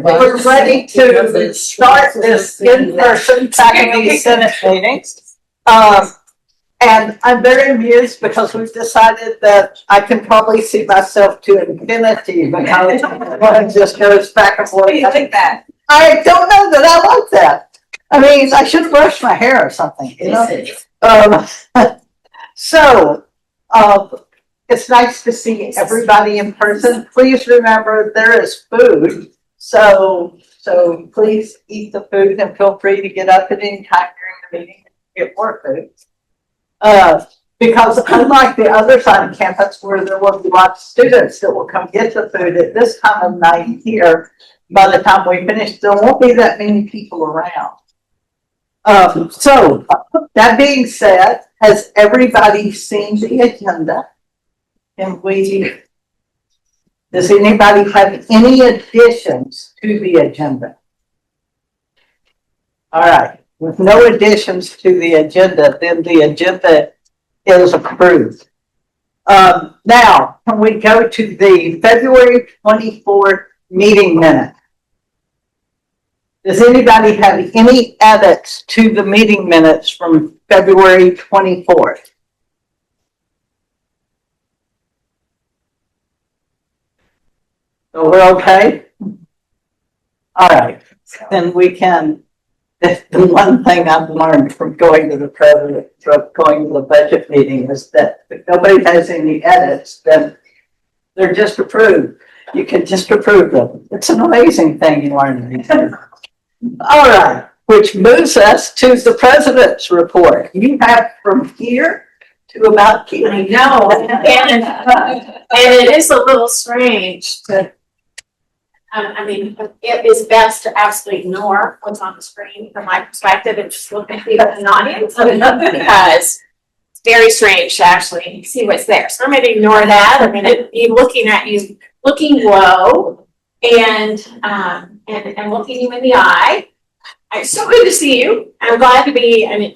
We're ready to start this in-person faculty senate meeting. And I'm very amused because we've decided that I can probably see myself to infinity because one just goes back and forth. You like that? I don't know that I like that. I mean, I should brush my hair or something, you know? So, it's nice to see everybody in person. Please remember there is food. So please eat the food and feel free to get up at any time during the meeting and get more food. Because unlike the other side of campus where there will be lots of students that will come get the food at this time of night here, by the time we finish, there won't be that many people around. So that being said, has everybody seen the agenda? And does anybody have any additions to the agenda? All right. With no additions to the agenda, then the agenda is approved. Now, can we go to the February 24th meeting minute? Does anybody have any edits to the meeting minutes from February 24th? So we're okay? All right. Then we can. The one thing I've learned from going to the budget meeting is that if nobody has any edits, then they're just approved. You can just approve them. It's an amazing thing you learn. All right, which moves us to the president's report. You have from here to about here. I know, and it is a little strange to. I mean, it is best to absolutely ignore what's on the screen from my perspective and just look at people in the audience because it's very strange to actually see what's there. So I'm going to ignore that. I'm going to be looking at you, looking low, and looking you in the eye. It's so good to see you. I'm glad to be an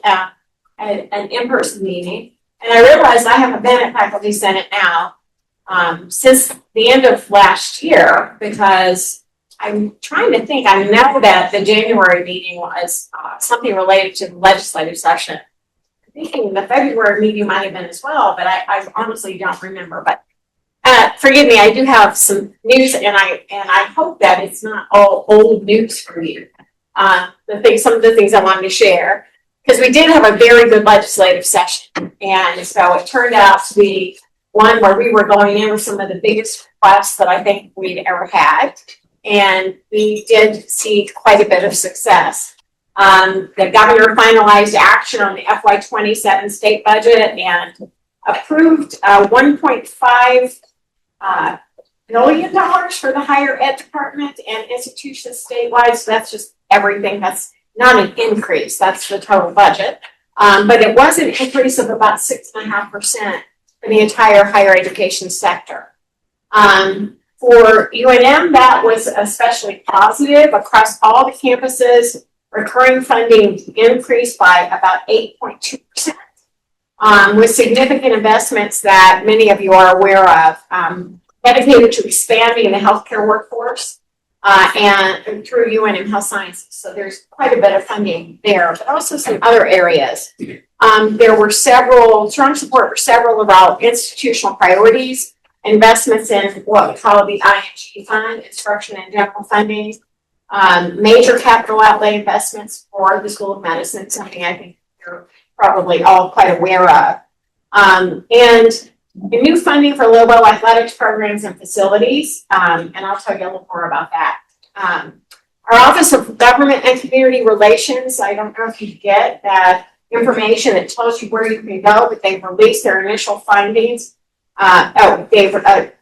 in-person meeting. And I realize I haven't been at Faculty Senate now since the end of last year, because I'm trying to think. I know that the January meeting was something related to the legislative session. I'm thinking the February meeting might have been as well, but I honestly don't remember. But forgive me, I do have some news, and I hope that it's not all old news for you. Some of the things I wanted to share, because we did have a very good legislative session, and so it turned out to be one where we were going in with some of the biggest requests that I think we'd ever had. And we did see quite a bit of success. The governor finalized action on the FY27 state budget and approved $1.5 million for the higher ed department and institutions statewide. So that's just everything. That's not an increase. That's the total budget. But it was an increase of about 6.5%. For the entire higher education sector. For UNM, that was especially positive across all the campuses. Recurring funding increased by about 8.2%, with significant investments that many of you are aware of, dedicated to expanding the healthcare workforce and through UNM Health Sciences. So there's quite a bit of funding there, but also some other areas. There were strong support for several of our institutional priorities, investments in what we call the ING fund, instruction and general funding, major capital outlay investments for the School of Medicine, something I think you're probably all quite aware of. And the new funding for Lobo athletics programs and facilities, and I'll tell you a little more about that. Our Office of Government and Community Relations, I don't know if you get that information that tells you where you can go, but they've released their initial findings. They've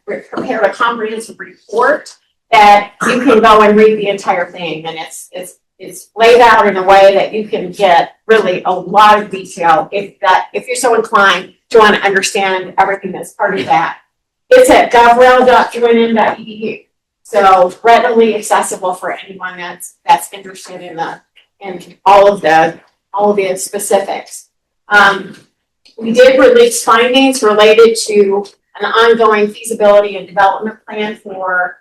prepared a comprehensive report that you can go and read the entire thing, and it's laid out in a way that you can get really a lot of detail if you're so inclined to want to understand everything that's part of that. It's at govrel.unm.edu, so readily accessible for anyone that's interested in all of the specifics. We did release findings related to an ongoing feasibility and development plan for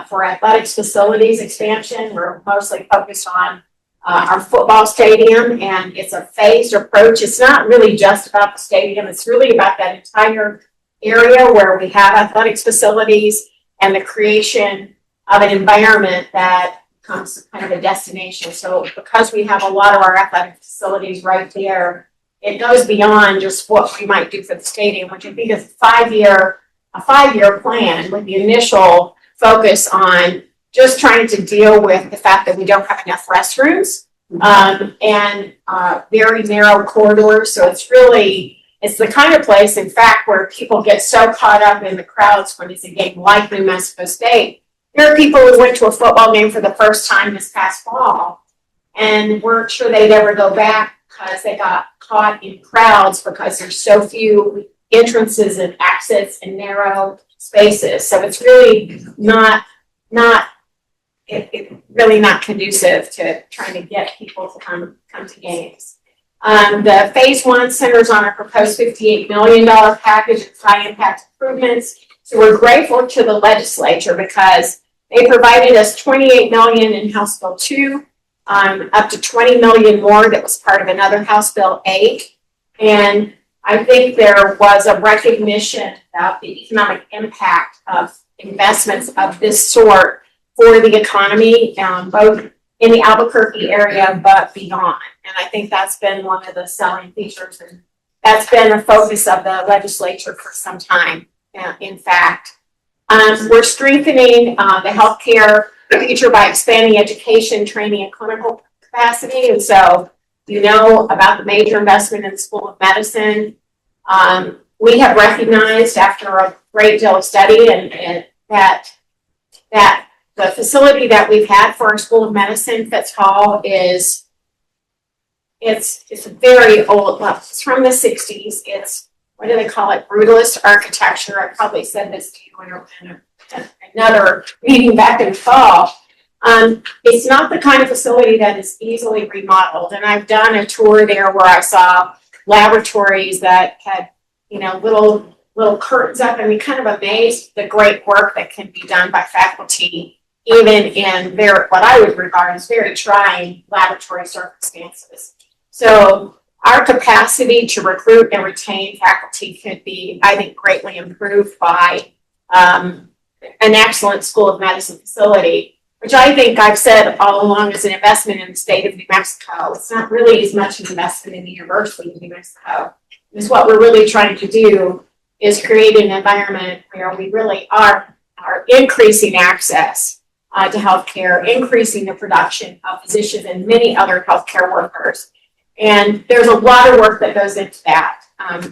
for athletics facilities expansion. We're mostly focused on our football stadium, and it's a phased approach. It's not really just about the stadium. It's really about that entire area where we have athletics facilities and the creation of an environment that becomes kind of a destination. So because we have a lot of our athletic facilities right there, it goes beyond just what we might do for the stadium, which I think is a five-year plan with the initial focus on just trying to deal with the fact that we don't have enough restrooms and very narrow corridors. So it's the kind of place, in fact, where people get so caught up in the crowds when it's a game like New Mexico State. There are people who went to a football game for the first time this past fall and weren't sure they'd ever go back because they got caught in crowds because there's so few entrances and exits and narrow spaces. So it's really not really not conducive to trying to get people to come to games. The phase one centers on a proposed $58 million package of high impact improvements. So we're grateful to the legislature because they provided us $28 million in House Bill 2, up to $20 million more that was part of another House Bill 8. And I think there was a recognition of the economic impact of investments of this sort for the economy, both in the Albuquerque area but beyond. And I think that's been one of the selling features, and that's been a focus of the legislature for some time, in fact. We're strengthening the healthcare future by expanding education, training, and clinical capacity. And so you know about the major investment in the School of Medicine. We have recognized after a great deal of study and that the facility that we've had for our School of Medicine, Fitz Hall, it's very old. Well, it's from the 60s. It's, what do they call it? Brutalist architecture. I probably said this to you in another meeting back in the fall. It's not the kind of facility that is easily remodeled. And I've done a tour there where I saw laboratories that had, little curtains up, and we kind of amazed the great work that can be done by faculty, even in what I would regard as very trying laboratory circumstances. So our capacity to recruit and retain faculty could be, I think, greatly improved by an excellent School of Medicine facility, which I think I've said all along is an investment in the state of New Mexico. It's not really as much an investment in the University of New Mexico. Because what we're really trying to do is create an environment where we really are increasing access to healthcare, increasing the production of physicians and many other healthcare workers. And there's a lot of work that goes into that,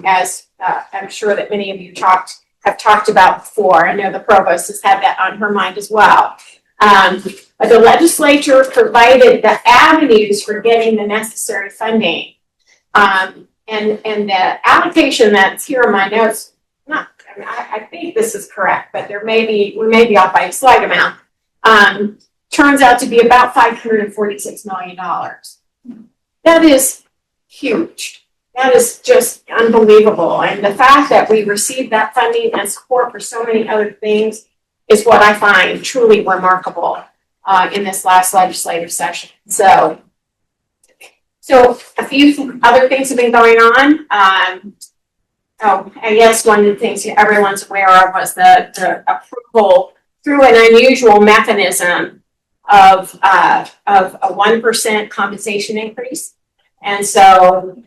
as I'm sure that many of you have talked about before. I know the provost has had that on her mind as well. But the legislature provided the avenues for getting the necessary funding. And the allocation that's here in my notes, I think this is correct, but we may be off by a slight amount. Turns out to be about $546 million. That is huge. That is just unbelievable. And the fact that we received that funding and support for so many other things is what I find truly remarkable in this last legislative session. So a few other things have been going on. I guess one of the things everyone's aware of was the approval through an unusual mechanism of a 1% compensation increase. And so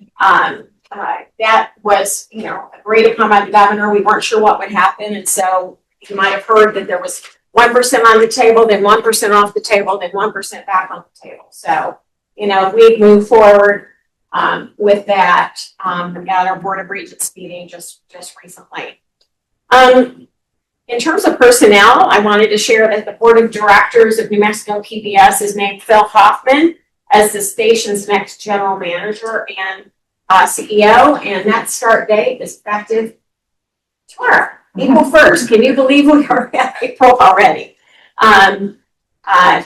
that was, agreed upon by the governor. We weren't sure what would happen. And so you might have heard that there was 1% on the table, then 1% off the table, then 1% back on the table. So, we've moved forward with that. We got our Board of Regents meeting just recently. In terms of personnel, I wanted to share that the Board of Directors of New Mexico PBS has named Phil Hoffman as the station's next general manager and CEO, and that start date is effective tomorrow, April 1st. Can you believe we are at April already?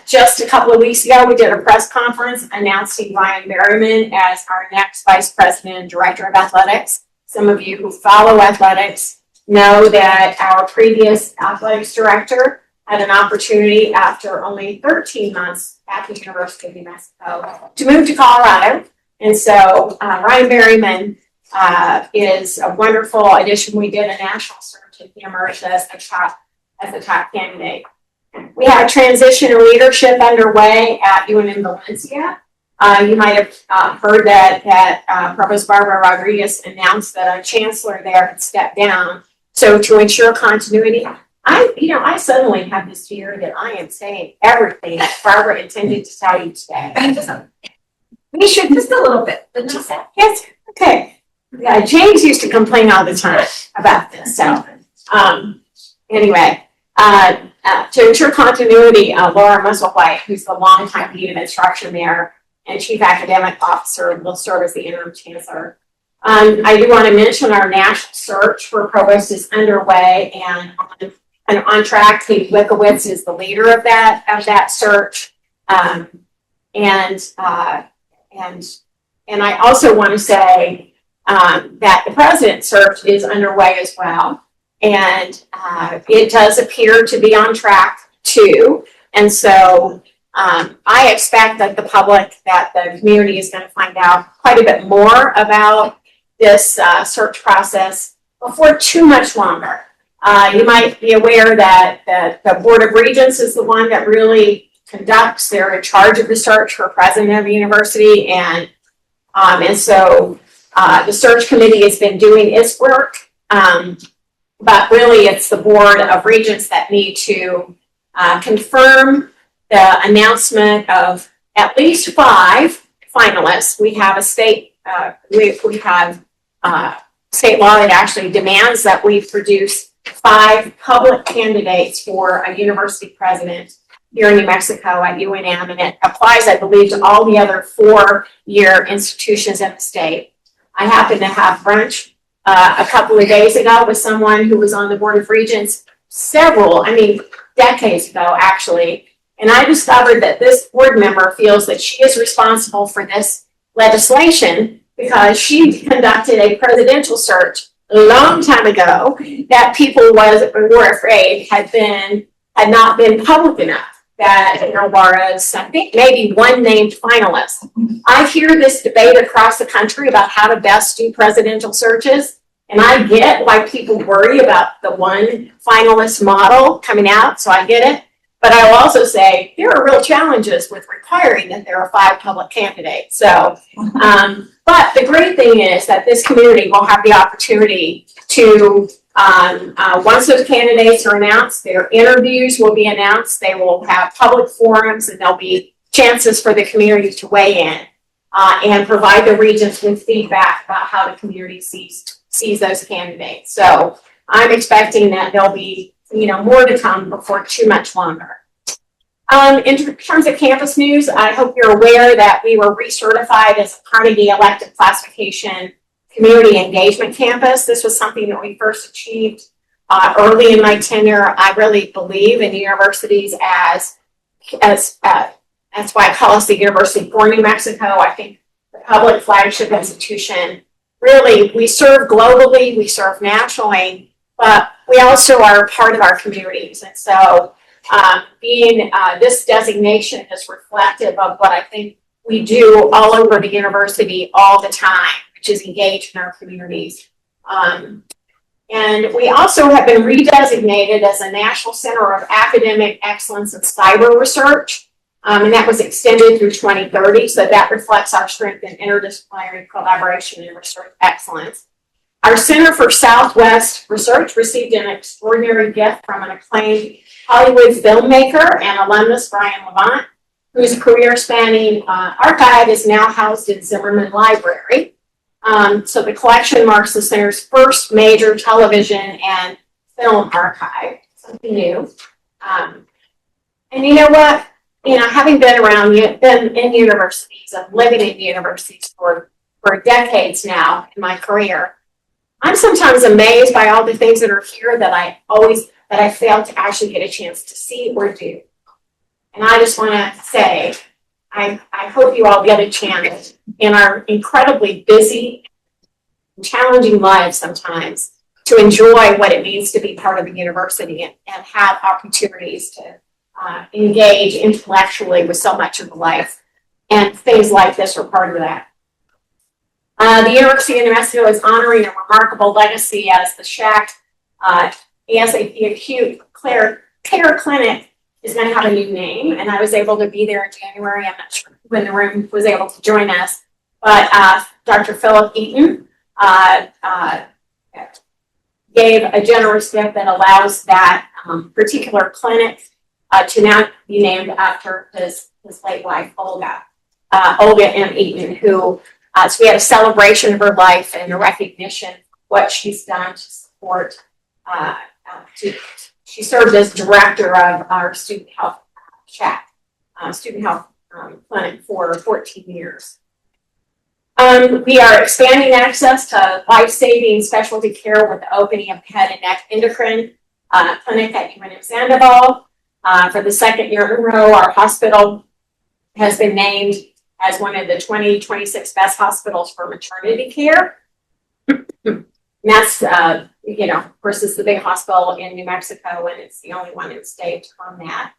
Just a couple of weeks ago, we did a press conference announcing Ryan Merriman as our next Vice President and Director of Athletics. Some of you who follow athletics know that our previous athletics director had an opportunity after only 13 months at the University of New Mexico to move to Colorado. And so Ryan Berryman is a wonderful addition. We did a national search and he emerged as the top candidate. We have a transition in leadership underway at UNM Valencia. You might have heard that Provost Barbara Rodriguez announced that a chancellor there had stepped down. So to ensure continuity, I suddenly have this fear that I am saying everything that Barbara intended to tell you today. We should just a little bit, but just yes, okay. Yeah, James used to complain all the time about this. So anyway, to ensure continuity, Laura Musselwhite, who's the longtime dean of instruction there and chief academic officer, will serve as the interim chancellor. I do want to mention our national search for provost is underway and on track. Katie Wickowitz is the leader of that search. And I also want to say that the president's search is underway as well. And it does appear to be on track too. And so I expect that the community is going to find out quite a bit more about this search process before too much longer. You might be aware that the Board of Regents is the one that really conducts. They're in charge of the search for president of the university. And so the search committee has been doing its work. But really it's the Board of Regents that need to confirm the announcement of at least 5 finalists. We have a state, we have state law that actually demands that we produce 5 public candidates for a university president here in New Mexico at UNM, and it applies, I believe, to all the other 4-year institutions in the state. I happened to have brunch a couple of days ago with someone who was on the Board of Regents decades ago, actually. And I discovered that this board member feels that she is responsible for this legislation because she conducted a presidential search a long time ago that people were afraid had not been public enough. That there was, I think, maybe one named finalist. I hear this debate across the country about how to best do presidential searches, and I get why people worry about the one finalist model coming out, so I get it. But I will also say there are real challenges with requiring that there are 5 public candidates. So, but the great thing is that this community will have the opportunity to, once those candidates are announced, their interviews will be announced. They will have public forums, and there'll be chances for the community to weigh in and provide the regents with feedback about how the community sees those candidates. So I'm expecting that there'll be more to come before too much longer. In terms of campus news, I hope you're aware that we were recertified as a Carnegie elective classification community engagement campus. This was something that we first achieved early in my tenure. I really believe in universities as that's why I call us the University for New Mexico. I think the public flagship institution, really, we serve globally, we serve nationally, but we also are part of our communities. And so being this designation is reflective of what I think we do all over the university all the time, which is engage in our communities. And we also have been redesignated as a National Center of Academic Excellence in Cyber Research. And that was extended through 2030. So that reflects our strength in interdisciplinary collaboration and research excellence. Our Center for Southwest Research received an extraordinary gift from an acclaimed Hollywood filmmaker and alumnus, Brian Levant, whose career-spanning archive is now housed in Zimmerman Library. So the collection marks the center's first major television and film archive, something new. And you know what? Having been in universities and living in universities for decades now in my career, I'm sometimes amazed by all the things that are here that I fail to actually get a chance to see or do. And I just want to say, I hope you all get a chance in our incredibly busy, challenging lives sometimes to enjoy what it means to be part of the university and have opportunities to engage intellectually with so much of life. And things like this are part of that. The University of New Mexico is honoring a remarkable legacy as the SHAC ASAP Acute Care Clinic is going to have a new name, and I was able to be there in January. I'm not sure when the room was able to join us, but Dr. Philip Eaton gave a generous gift that allows that particular clinic to now be named after his late wife, Olga M. Eaton, who, so we had a celebration of her life and a recognition of what she's done to support, she served as director of our student health SHAC, student health clinic for 14 years. We are expanding access to life-saving specialty care with the opening of head and neck endocrine clinic at UNM Sandoval. For the second year in a row, our hospital has been named as one of the 2026 best hospitals for maternity care. And that's, of course, it's the big hospital in New Mexico, and it's the only one in the state to earn that.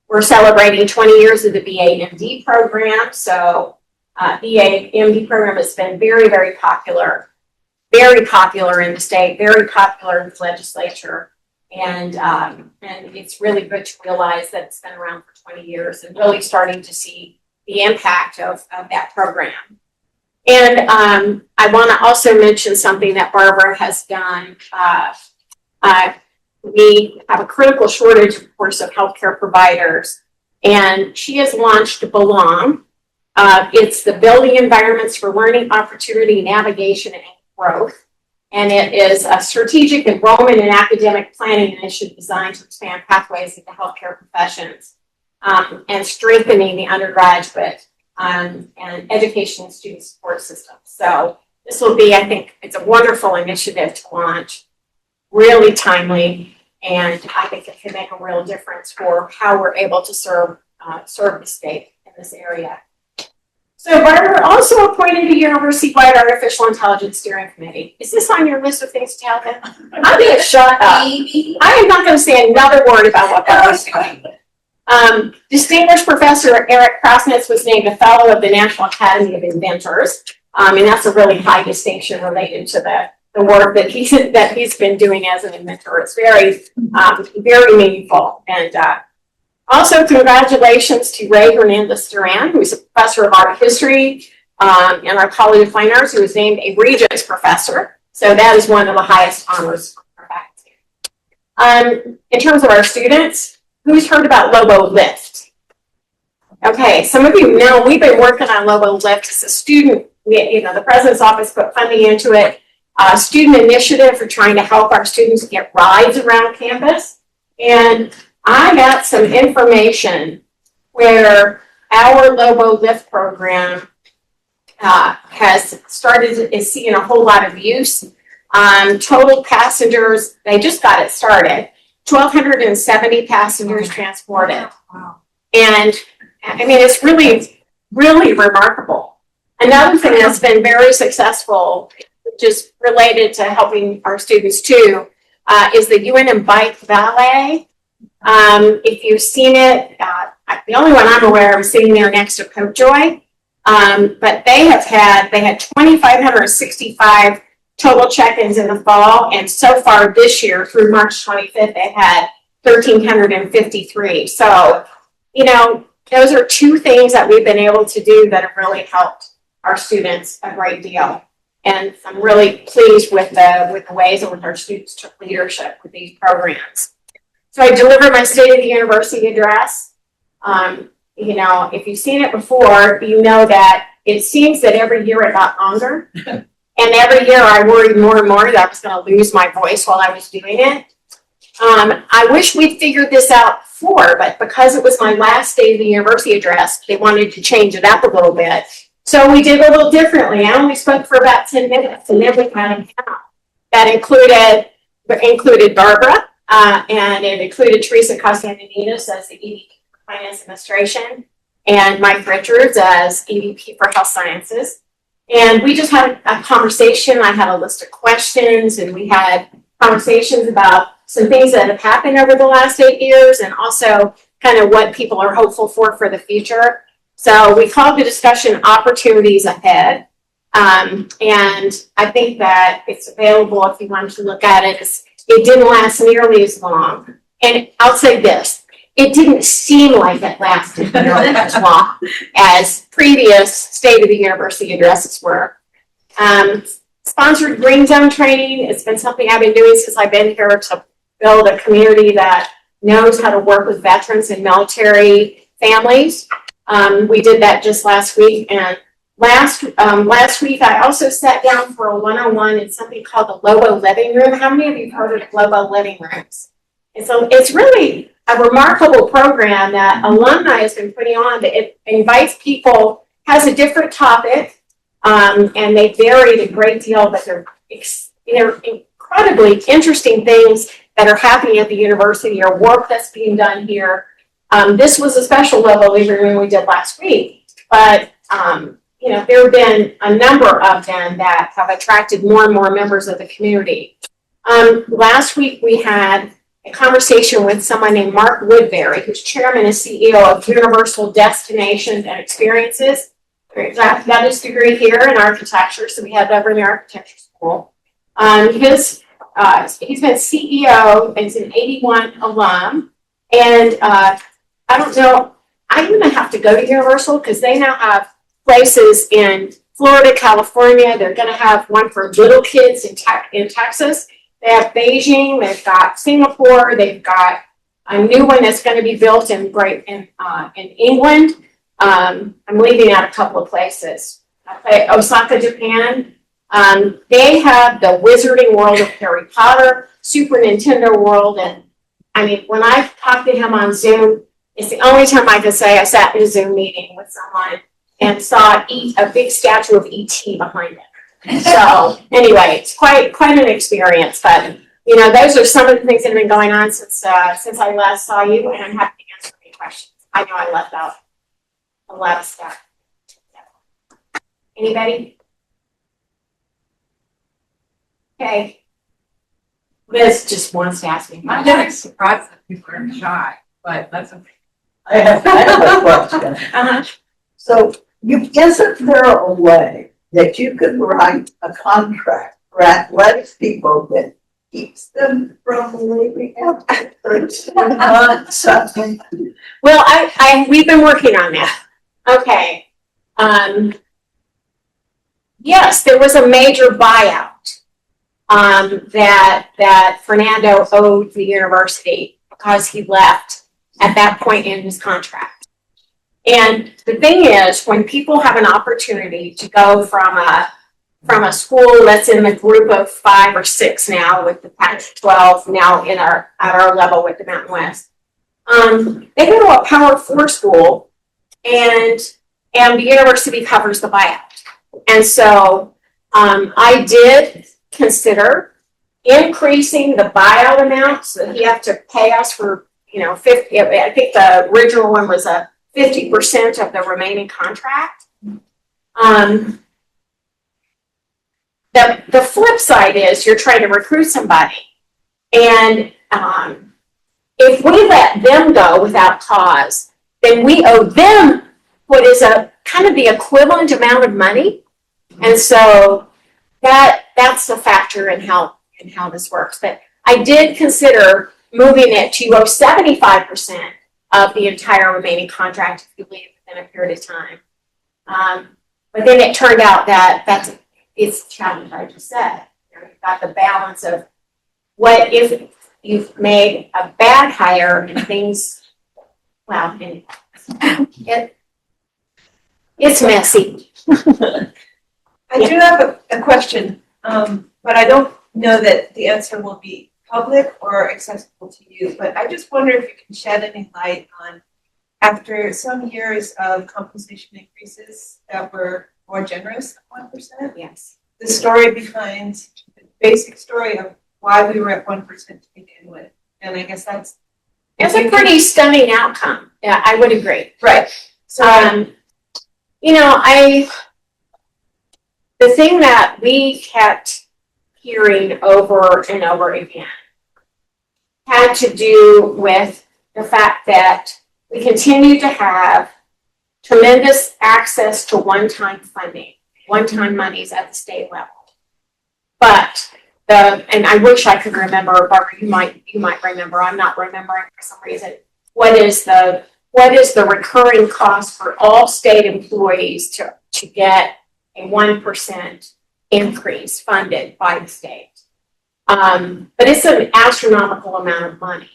We're celebrating 20 years of the BA MD program. So BA MD program has been very, very popular in the state, very popular in the legislature. And it's really good to realize that it's been around for 20 years and really starting to see the impact of that program. And I want to also mention something that Barbara has done. We have a critical shortage, of course, of healthcare providers, and she has launched Belong. It's the Building Environments for Learning, Opportunity, Navigation, and Growth. And it is a strategic enrollment and academic planning initiative designed to expand pathways into healthcare professions and strengthening the undergraduate and education and student support system. So this will be, I think, it's a wonderful initiative to launch, really timely, and I think it can make a real difference for how we're able to serve the state in this area. So Barbara also appointed a university-wide artificial intelligence steering committee. Is this on your list of things to tell them? I'm going to shut up. I am not going to say another word about what Barbara's doing. Distinguished Professor Eric Krasnitz was named a Fellow of the National Academy of Inventors. And that's a really high distinction related to the work that he's been doing as an inventor. It's very, very meaningful. And also congratulations to Ray Hernandez Duran, who's a professor of art history in our College of Fine Arts, who was named a Regents Professor. So that is one of the highest honors for faculty. In terms of our students, who's heard about Lobo Lift? Okay, some of you know we've been working on Lobo Lift as a student. The president's office put funding into it. Student initiative for trying to help our students get rides around campus. And I got some information where our Lobo Lift program is seeing a whole lot of use. Total passengers, they just got it started. 1,270 passengers transported. Wow. And I mean, it's really, really remarkable. Another thing that's been very successful, just related to helping our students too, is the UNM Bike Valet. If you've seen it, the only one I'm aware of is sitting there next to Coach Joy. But they had 2,565 total check-ins in the fall, and so far this year through March 25th, they had 1,353. So, those are two things that we've been able to do that have really helped our students a great deal. And I'm really pleased with the ways in which our students took leadership with these programs. So I delivered my State of the University address. If you've seen it before, you know that it seems that every year it got longer. And every year I worried more and more that I was going to lose my voice while I was doing it. I wish we'd figured this out before, but because it was my last State of the University address, they wanted to change it up a little bit. So we did a little differently. I only spoke for about 10 minutes, and then we had a count. That included Barbara, and it included Teresa Costantinides as the EVP for Finance Administration, and Mike Richards as EVP for Health Sciences. And we just had a conversation. I had a list of questions, and we had conversations about some things that have happened over the last 8 years and also kind of what people are hopeful for the future. So we called the discussion Opportunities Ahead. And I think that it's available if you wanted to look at it. It didn't last nearly as long. And I'll say this, it didn't seem like it lasted nearly as long as previous State of the University addresses were. Sponsored Green Zone training, it's been something I've been doing since I've been here to build a community that knows how to work with veterans and military families. We did that just last week, and last week I also sat down for a one-on-one in something called the Lobo Living Room. How many of you have heard of Lobo Living Rooms? And so it's really a remarkable program that alumni has been putting on. That it invites people, has a different topic, and they varied a great deal, but they're incredibly interesting things that are happening at the university or work that's being done here. This was a special Lobo Living Room we did last week, but there have been a number of them that have attracted more and more members of the community. Last week we had a conversation with someone named Mark Woodbury, who's chairman and CEO of Universal Destinations and Experiences. He got his degree here in architecture, so we had that over in the architecture school. He's been CEO and he's an 81 alum. And I don't know, I'm going to have to go to Universal because they now have places in Florida, California. They're going to have one for little kids in Texas. They have Beijing. They've got Singapore. They've got a new one that's going to be built in England. I'm leaving out a couple of places. Osaka, Japan. They have the Wizarding World of Harry Potter, Super Nintendo World, and I mean, when I talked to him on Zoom, it's the only time I can say I sat in a Zoom meeting with someone and saw a big statue of E.T. behind it. So anyway, it's quite an experience. But those are some of the things that have been going on since I last saw you, and I'm happy to answer any questions. I know I left out a lot of stuff. Anybody? Okay. Liz just wants to ask me. I'm getting surprised that people are shy, but that's okay. I have a question. Uh-huh. So isn't there a way that you could write a contract for athletic people that keeps them from leaving after 2 months, something? Well, we've been working on that. Okay. Yes, there was a major buyout that Fernando owed the university because he left at that point in his contract. And the thing is, when people have an opportunity to go from a school that's in the group of 5 or 6 now, with the Pac-12 now at our level with the Mountain West, they go to a Power 4 school, and the university covers the buyout. And so I did consider increasing the buyout amount so that he have to pay us for 50. I think the original one was a 50% of the remaining contract. The flip side is you're trying to recruit somebody, and if we let them go without cause, then we owe them what is a kind of the equivalent amount of money, and so that's a factor in how this works. But I did consider moving it to 75% of the entire remaining contract if you leave within a period of time. But then it turned out that it's a challenge I just said. You've got the balance of what if you've made a bad hire and things, well, anyway, it's messy. I do have a question, but I don't know that the answer will be public or accessible to you, but I just wonder if you can shed any light on, after some years of compensation increases that were more generous than 1%, Yes. the story behind the basic story of why we were at 1% to begin with. And I guess that's a pretty stunning outcome. Yeah, I would agree. right. So the thing that we kept hearing over and over again had to do with the fact that we continue to have tremendous access to one-time funding, one-time monies at the state level. But and I wish I could remember, Barbara, you might remember, I'm not remembering for some reason, what is the recurring cost for all state employees to get a 1% increase funded by the state? But it's an astronomical amount of money.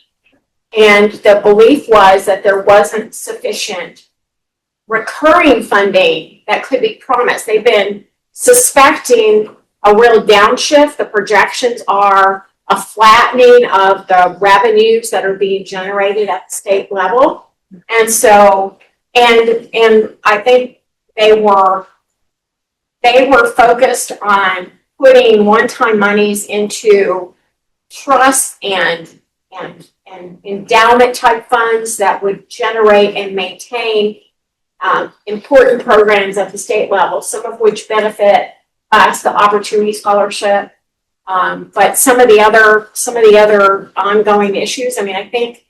And the belief was that there wasn't sufficient recurring funding that could be promised. They've been suspecting a real downshift. The projections are a flattening of the revenues that are being generated at the state level. And so, and I think they were focused on putting one-time monies into trusts and endowment type funds that would generate and maintain important programs at the state level, some of which benefit us, the Opportunity Scholarship, but some of the other ongoing issues. I mean, I think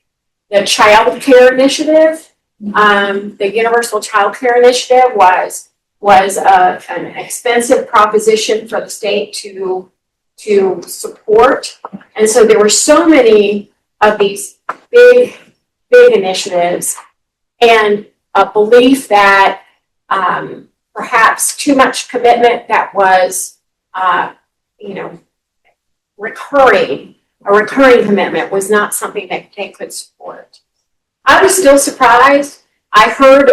the Child Care Initiative, the Universal Child Care Initiative was an expensive proposition for the state to support, and so there were so many of these big initiatives, and a belief that perhaps too much commitment that was, a recurring commitment was not something that they could support. I was still surprised. I heard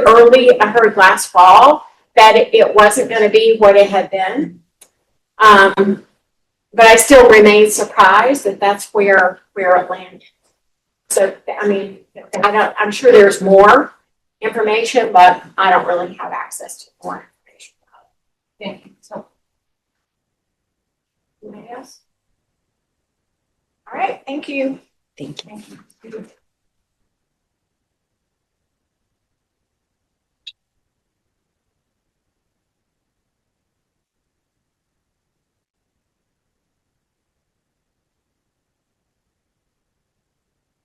last fall that it wasn't going to be what it had been. But I still remain surprised that that's where it landed. So, I mean, I'm sure there's more information, but I don't really have access to more information about it. Thank you. So, anybody else? All right, thank you. Thank you. Thank you.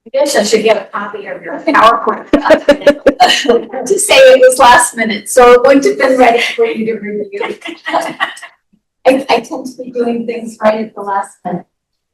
I guess I should get a copy of your PowerPoint. To say it was last minute, so it wouldn't have been ready for you to review. I tend to be doing things right at the last minute.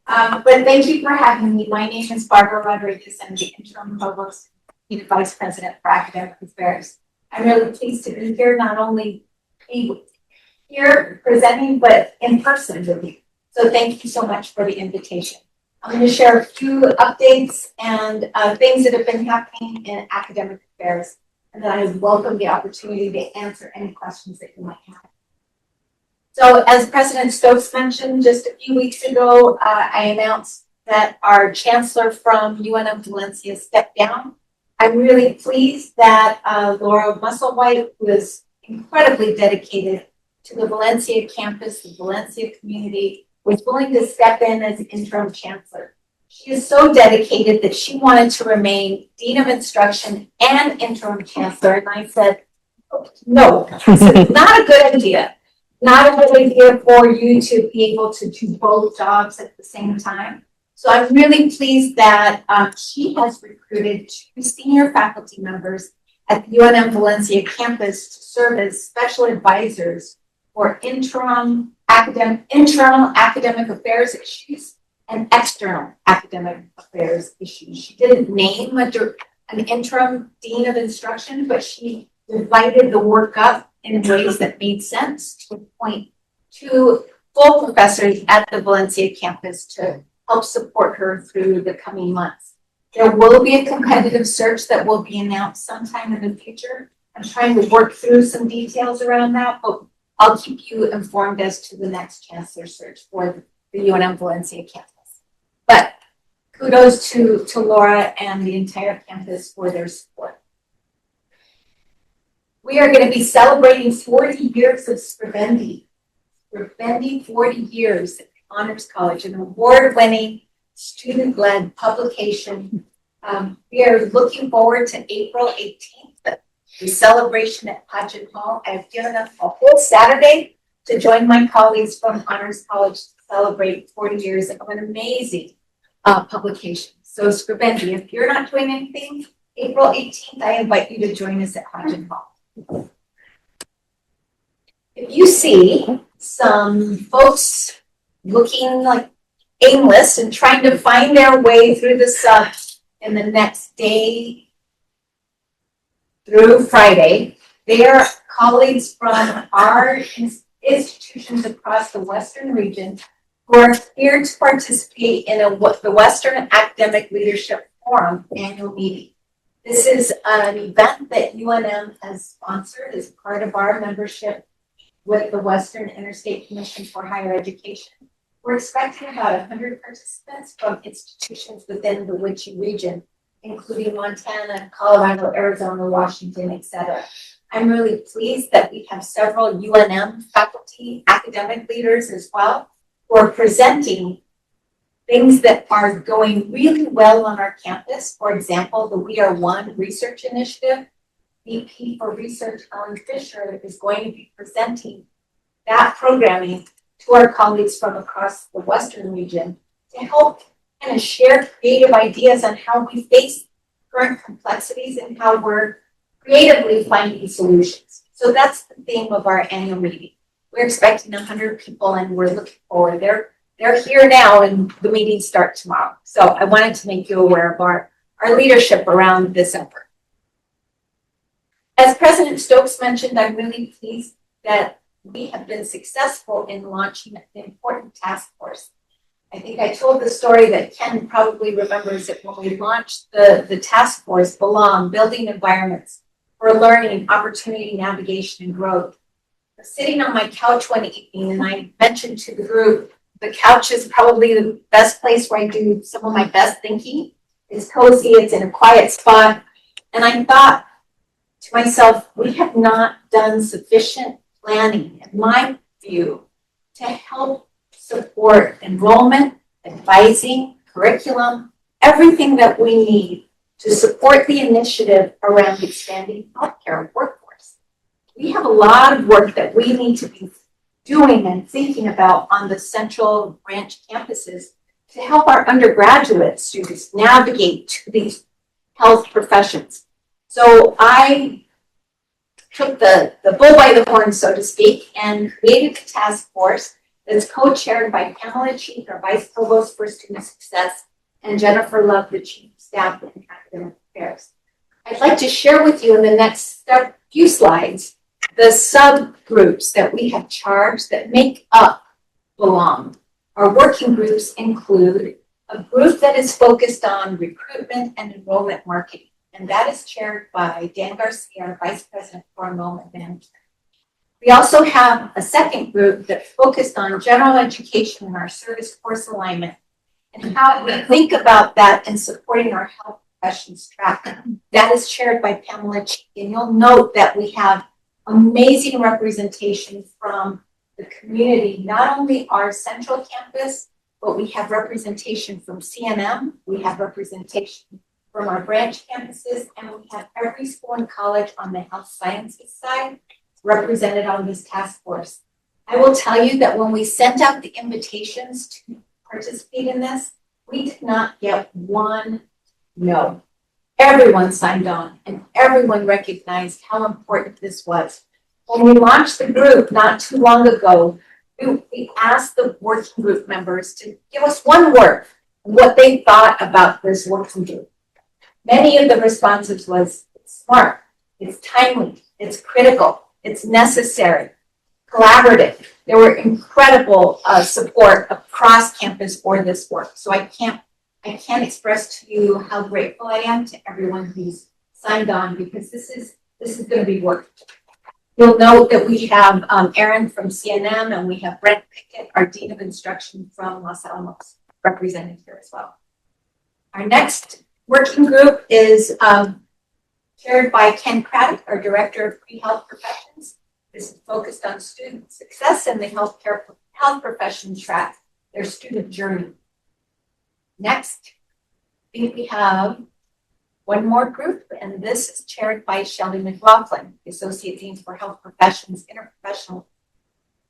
But thank you for having me. My name is Barbara Rodriguez. I'm the interim provost, senior vice president for academic affairs. I'm really pleased to be here, not only here presenting, but in person with you. So thank you so much for the invitation. I'm going to share a few updates and things that have been happening in academic affairs, and then I welcome the opportunity to answer any questions that you might have. So as President Stokes mentioned just a few weeks ago, I announced that our chancellor from UNM Valencia stepped down. I'm really pleased that Laura Musselwhite, who is incredibly dedicated to the Valencia campus, the Valencia community, was willing to step in as interim chancellor. She is so dedicated that she wanted to remain dean of instruction and interim chancellor. And I said, no, it's not a good idea. Not a good idea for you to be able to do both jobs at the same time. So I'm really pleased that she has recruited 2 senior faculty members at the UNM Valencia campus to serve as special advisors for internal academic affairs issues and external academic affairs issues. She didn't name an interim dean of instruction, but she divided the work up in ways that made sense to appoint 2 full professors at the Valencia campus to help support her through the coming months. There will be a competitive search that will be announced sometime in the future. I'm trying to work through some details around that, but I'll keep you informed as to the next chancellor search for the UNM Valencia campus. But kudos to Laura and the entire campus for their support. We are going to be celebrating 40 years of Scrivendi. Scrivendi 40 years at Honors College, an award-winning, student-led publication. We are looking forward to April 18th, the celebration at Pageant Hall. I have given up a whole Saturday to join my colleagues from Honors College to celebrate 40 years of an amazing publication. So Scribendi, if you're not doing anything, April 18th, I invite you to join us at Hodgin Hall. If you see some folks looking like aimless and trying to find their way through the sub in the next day through Friday, they are colleagues from our institutions across the Western region who are here to participate in the Western Academic Leadership Forum annual meeting. This is an event that UNM has sponsored as part of our membership with the Western Interstate Commission for Higher Education. We're expecting about 100 participants from institutions within the WICHE region, including Montana, Colorado, Arizona, Washington, etc. I'm really pleased that we have several UNM faculty, academic leaders as well, who are presenting things that are going really well on our campus. For example, the We Are One research initiative. VP for Research, Ellen Fisher, is going to be presenting that programming to our colleagues from across the Western region to help kind of share creative ideas on how we face current complexities and how we're creatively finding solutions. So that's the theme of our annual meeting. We're expecting 100 people and we're looking forward. They're here now and the meetings start tomorrow. So I wanted to make you aware of our leadership around this effort. As President Stokes mentioned, I'm really pleased that we have been successful in launching an important task force. I think I told the story that Ken probably remembers it when we launched the task force, Belong, Building Environments for Learning, Opportunity, Navigation, and Growth. I was sitting on my couch one evening and I mentioned to the group, the couch is probably the best place where I do some of my best thinking. It's cozy, it's in a quiet spot. And I thought to myself, we have not done sufficient planning, in my view, to help support enrollment, advising, curriculum, everything that we need to support the initiative around expanding healthcare workforce. We have a lot of work that we need to be doing and thinking about on the central branch campuses to help our undergraduate students navigate to these health professions. So I took the bull by the horn, so to speak, and created a task force that's co-chaired by Pamela Cheek, our Vice Provost for Student Success, and Jennifer Love, the Chief of Staff in Academic Affairs. I'd like to share with you in the next few slides the subgroups that we have charged that make up Belong. Our working groups include a group that is focused on recruitment and enrollment marketing, and that is chaired by Dan Garcia, our Vice President for Enrollment Management. We also have a second group that focused on general education and our service course alignment and how we think about that in supporting our health professions track. That is chaired by Pamela Cheek, and you'll note that we have amazing representation from the community, not only our central campus, but we have representation from CNM, we have representation from our branch campuses, and we have every school and college on the health sciences side represented on this task force. I will tell you that when we sent out the invitations to participate in this, we did not get one no. Everyone signed on and everyone recognized how important this was. When we launched the group not too long ago, we asked the working group members to give us one word, what they thought about this working group. Many of the responses was, it's smart, it's timely, it's critical, it's necessary, collaborative. There were incredible support across campus for this work. So I can't express to you how grateful I am to everyone who's signed on, because this is going to be work. You'll note that we have Erin from CNM and we have Brent Pickett, our Dean of Instruction from Los Alamos, represented here as well. Our next working group is chaired by Ken Craddock, our Director of Pre-Health Professions. This is focused on student success and the health profession track, their student journey. Next, I think we have one more group, and this is chaired by Shelley McLaughlin, the Associate Dean for Health Professions, Interprofessional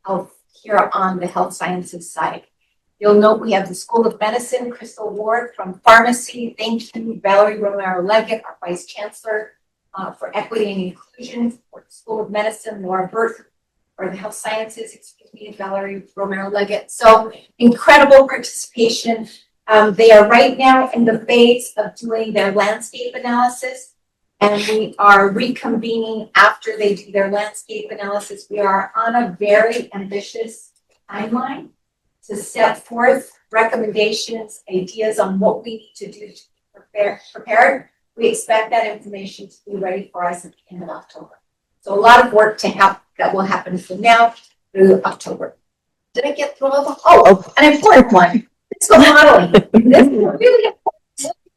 Health here on the health sciences side. You'll note we have the School of Medicine, Crystal Ward from Pharmacy. Thank you, Valerie Romero-Leggett, our Vice Chancellor, for Equity and Inclusion for the School of Medicine, Laura Burt for the Health Sciences, Valerie Romero-Leggett. So incredible participation. They are right now in the phase of doing their landscape analysis, and we are reconvening after they do their landscape analysis. We are on a very ambitious timeline to set forth recommendations, ideas on what we need to do to be prepared. We expect that information to be ready for us at the end of October. So a lot of work that will happen from now through October. Did I get through all the? Oh, an important one. Fiscal modeling. This is really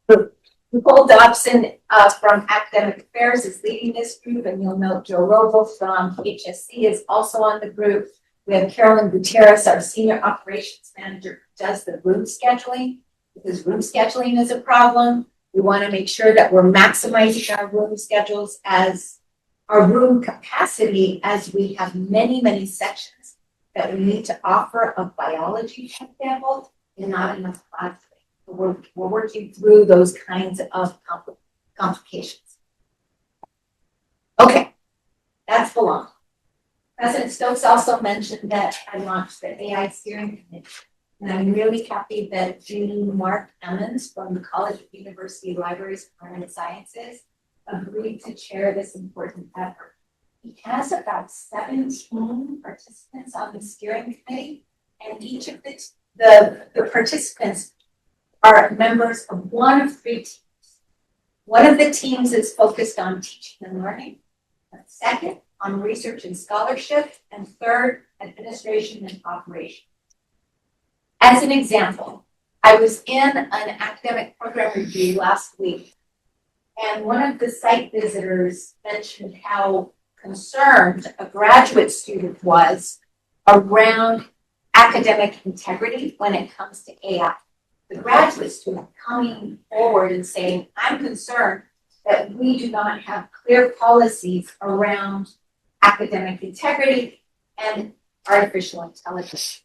important. Nicole Dobson from Academic Affairs is leading this group, and you'll note Joe Robo from HSC is also on the group. We have Carolyn Gutierrez, our Senior Operations Manager, who does the room scheduling, because room scheduling is a problem. We want to make sure that we're maximizing our room schedules as our room capacity, as we have many, many sections that we need to offer of biology, for example, and not enough class space. So we're working through those kinds of complications. Okay, that's belong. President Stokes also mentioned that I launched the AI steering committee, and I'm really happy that Jean Mark Emmons from the College of University Libraries of Learning Sciences agreed to chair this important effort. He has about 17 participants on the steering committee, and each of the participants are members of one of 3 teams. One of the teams is focused on teaching and learning. The second, on research and scholarship, and third, administration and operation. As an example, I was in an academic program review last week, and one of the site visitors mentioned how concerned a graduate student was around academic integrity when it comes to AI. The graduate student coming forward and saying, I'm concerned that we do not have clear policies around academic integrity and artificial intelligence.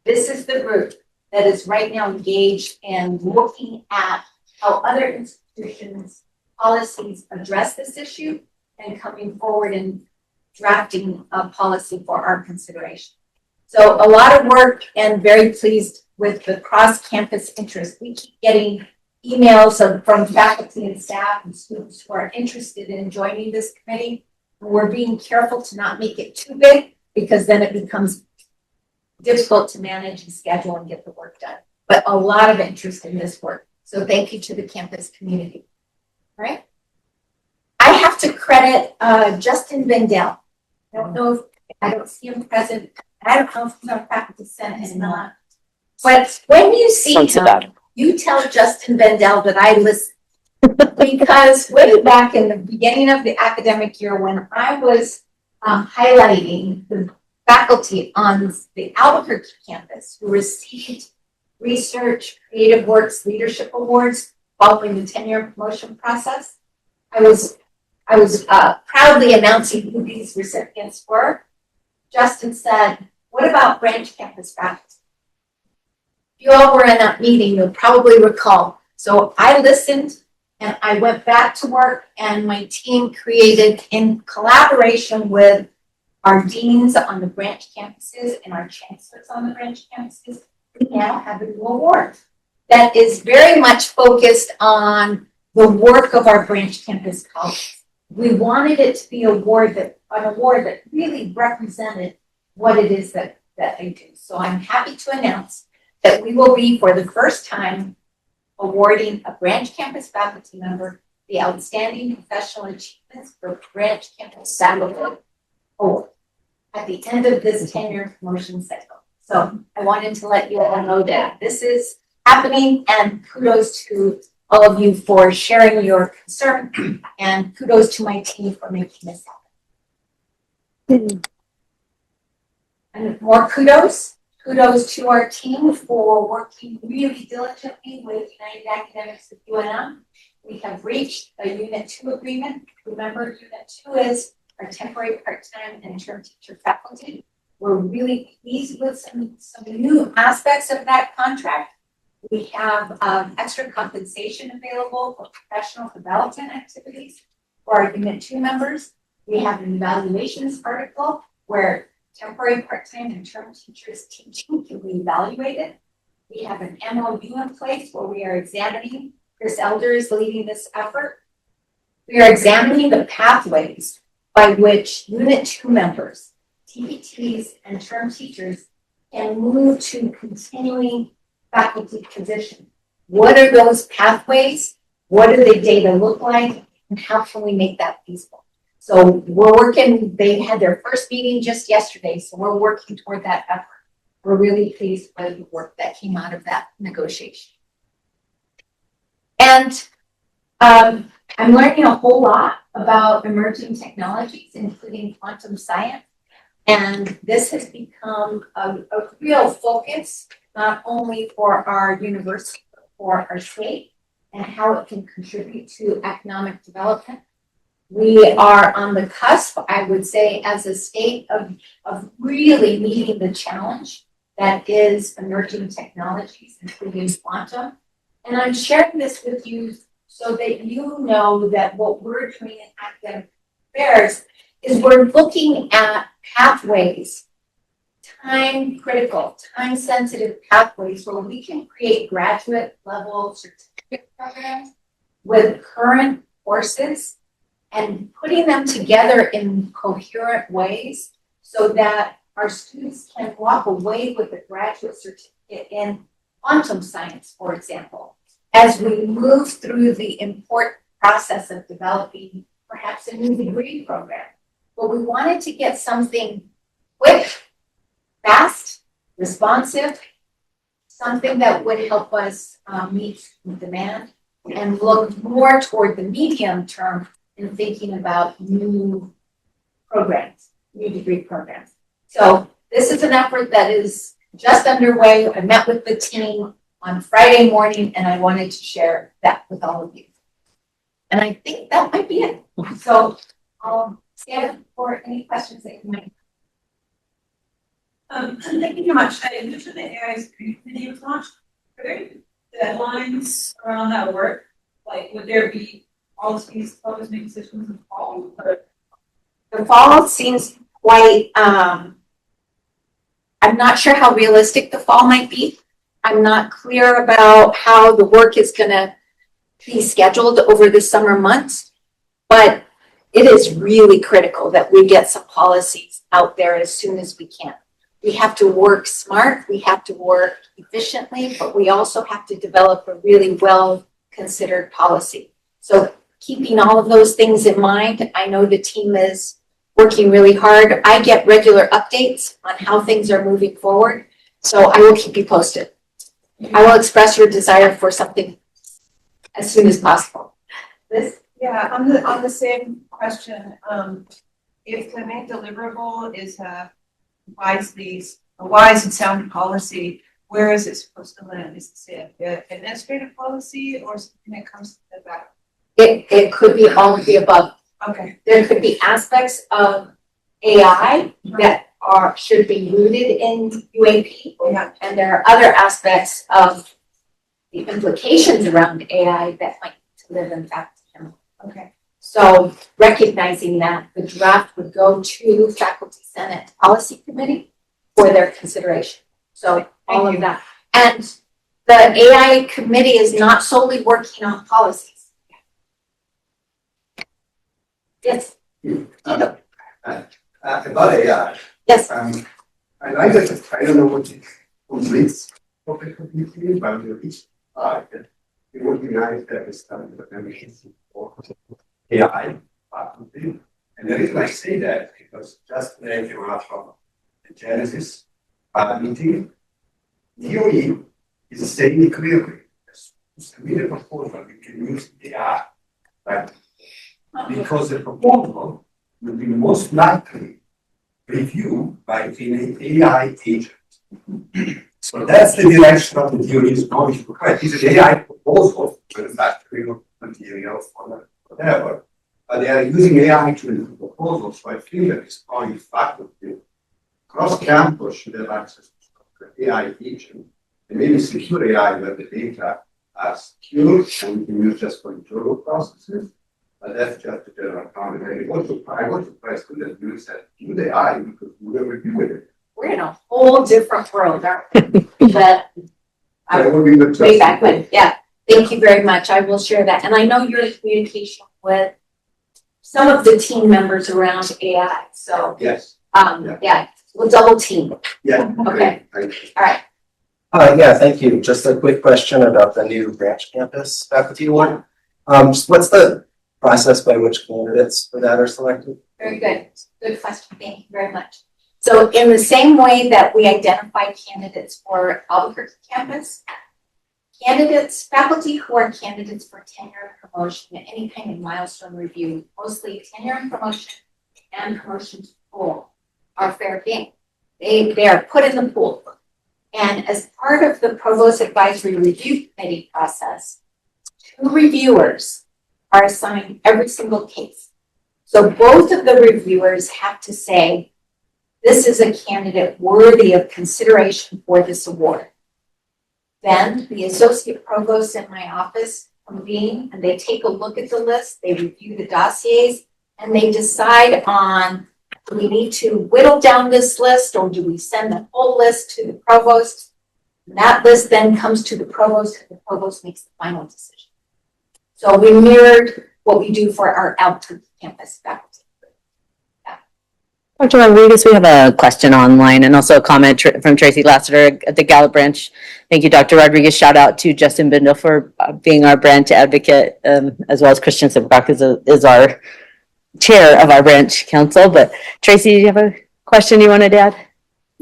This is the group that is right now engaged in looking at how other institutions' policies address this issue and coming forward and drafting a policy for our consideration. So a lot of work, and very pleased with the cross-campus interest. We keep getting emails from faculty and staff and students who are interested in joining this committee. We're being careful to not make it too big, because then it becomes difficult to manage and schedule and get the work done. But a lot of interest in this work. So thank you to the campus community. All right. I have to credit Justin Vendel. I don't know if I don't see him present. I don't know if he's on faculty senate or not. But when you see him, you tell Justin Vendel that I listen. Because way back in the beginning of the academic year, when I was highlighting the faculty on the Albuquerque campus who received Research Creative Works Leadership Awards following the 10-year promotion process, I was proudly announcing who these recipients were. Justin said, what about branch campus faculty? If you all were in that meeting, you'll probably recall. So I listened, and I went back to work, and my team created, in collaboration with our deans on the branch campuses and our chancellors on the branch campuses, we now have a new award that is very much focused on the work of our branch campus colleagues. We wanted it to be an award that really represented what it is that they do. So I'm happy to announce that we will be, for the first time, awarding a branch campus faculty member the Outstanding Professional Achievements for Branch Campus Faculty Award at the end of this 10-year promotion cycle. So I wanted to let you all know that this is happening, and kudos to all of you for sharing your concern, and kudos to my team for making this happen. And more kudos to our team for working really diligently with United Academics of UNM. We have reached a Unit 2 agreement. Remember, Unit 2 is our temporary part-time and term teacher faculty. We're really pleased with some new aspects of that contract. We have extra compensation available for professional development activities for our Unit 2 members. We have an evaluations article where temporary, part-time, and term teachers teaching can be evaluated. We have an MOU in place where we are examining, Chris Elder is leading this effort. We are examining the pathways by which Unit 2 members, TPTs, and term teachers can move to continuing faculty position. What are those pathways? What do the data look like? And how can we make that feasible? So we're working, they had their first meeting just yesterday, so we're working toward that effort. We're really pleased with the work that came out of that negotiation. And I'm learning a whole lot about emerging technologies, including quantum science. And this has become a real focus, not only for our university, but for our state and how it can contribute to economic development. We are on the cusp, I would say, as a state of really meeting the challenge that is emerging technologies, including quantum. And I'm sharing this with you so that you know that what we're doing in academic affairs is we're looking at pathways, time critical, time sensitive pathways where we can create graduate level certificate programs with current courses and putting them together in coherent ways so that our students can walk away with a graduate certificate in quantum science, for example, as we move through the important process of developing perhaps a new degree program. But we wanted to get something quick, fast, responsive, something that would help us meet the demand and look more toward the medium term in thinking about new programs, new degree programs. So this is an effort that is just underway. I met with the team on Friday morning and I wanted to share that with all of you. And I think that might be it. So I'll stand for any questions that you might have. Thank you so much. I mentioned the AI Security Committee was launched. Are there any deadlines around that work? Like, would there be policies, always make decisions in the fall? The fall seems quite, I'm not sure how realistic the fall might be. I'm not clear about how the work is going to be scheduled over the summer months, but it is really critical that we get some policies out there as soon as we can. We have to work smart, we have to work efficiently, but we also have to develop a really well-considered policy. So keeping all of those things in mind, I know the team is working really hard. I get regular updates on how things are moving forward, so I will keep you posted. I will express your desire for something as soon as possible. Liz? Yeah, on the same question, if the main deliverable is a wise and sound policy, where is it supposed to land? Is it an administrative policy or something that comes to the back? It could be all of the above. Okay. There could be aspects of AI that should be rooted in UAP. Yeah. And there are other aspects of the implications around AI that might live in fact. Okay. So recognizing that, the draft would go to Faculty Senate Policy Committee for their consideration. So all of that. And the AI committee is not solely working on policies. Yes. About AI. Yes. I like that. I don't know what it completes topic completely, but it would be nice to have a study of everything for AI. And the reason I say that because just today came out from the Genesis meeting, DOE is saying clearly, submit a proposal, we can use AI, right? Because the proposal will be most likely reviewed by an AI agent. So that's the direction of the DOE is going to request. It's an AI proposal, manufacturing of materials, whatever. But they are using AI to do proposals, so I feel that it's going faculty cross campus should have access to AI teaching, and maybe secure AI where the data are secure and we can use just for internal processes. But that's just a general comment. I want to press to that you said use AI because we will review it. We're in a whole different world, aren't we? But That would be the way back when, yeah. Thank you very much. I will share that. And I know you're in communication with some of the team members around AI. So, Yes. yeah, we'll double team. Yeah. Okay. Thank you. All right. Yeah, thank you. Just a quick question about the new branch campus faculty award. What's the process by which candidates for that are selected? Very good. Good question. Thank you very much. So in the same way that we identify candidates for Albuquerque campus, candidates, faculty who are candidates for tenure and promotion, any kind of milestone review, mostly tenure and promotion to pool are fair game. They are put in the pool. And as part of the Provost Advisory Review Committee process, 2 reviewers are assigned every single case. So both of the reviewers have to say, this is a candidate worthy of consideration for this award. Then the associate provost in my office convene and they take a look at the list, they review the dossiers, and they decide on, do we need to whittle down this list or do we send the whole list to the provost? And that list then comes to the provost and the provost makes the final decision. So we mirrored what we do for our Albuquerque campus faculty. Dr. Rodriguez, we have a question online and also a comment from Tracy Lassiter at the Gallup branch. Thank you, Dr. Rodriguez. Shout out to Justin Bindle for being our branch advocate, as well as Christian Sibrock is our chair of our branch council. But Tracy, do you have a question you wanted to add?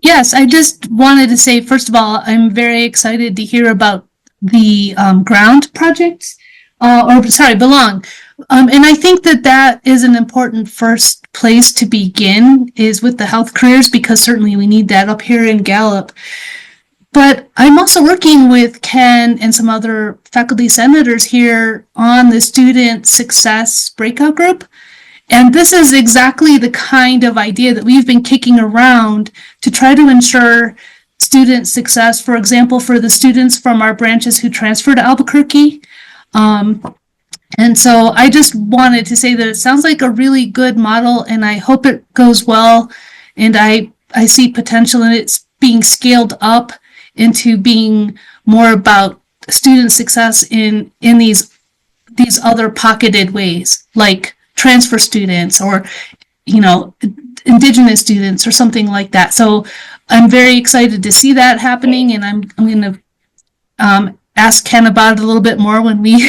Yes, I just wanted to say, first of all, I'm very excited to hear about the ground project, Belong. And I think that is an important first place to begin is with the health careers, because certainly we need that up here in Gallup. But I'm also working with Ken and some other faculty senators here on the student success breakout group. And this is exactly the kind of idea that we've been kicking around to try to ensure student success, for example, for the students from our branches who transfer to Albuquerque. And so I just wanted to say that it sounds like a really good model and I hope it goes well. And I see potential in it being scaled up into being more about student success in these other pocketed ways, like transfer students or, Indigenous students or something like that. So I'm very excited to see that happening, and I'm going to ask Ken about it a little bit more when we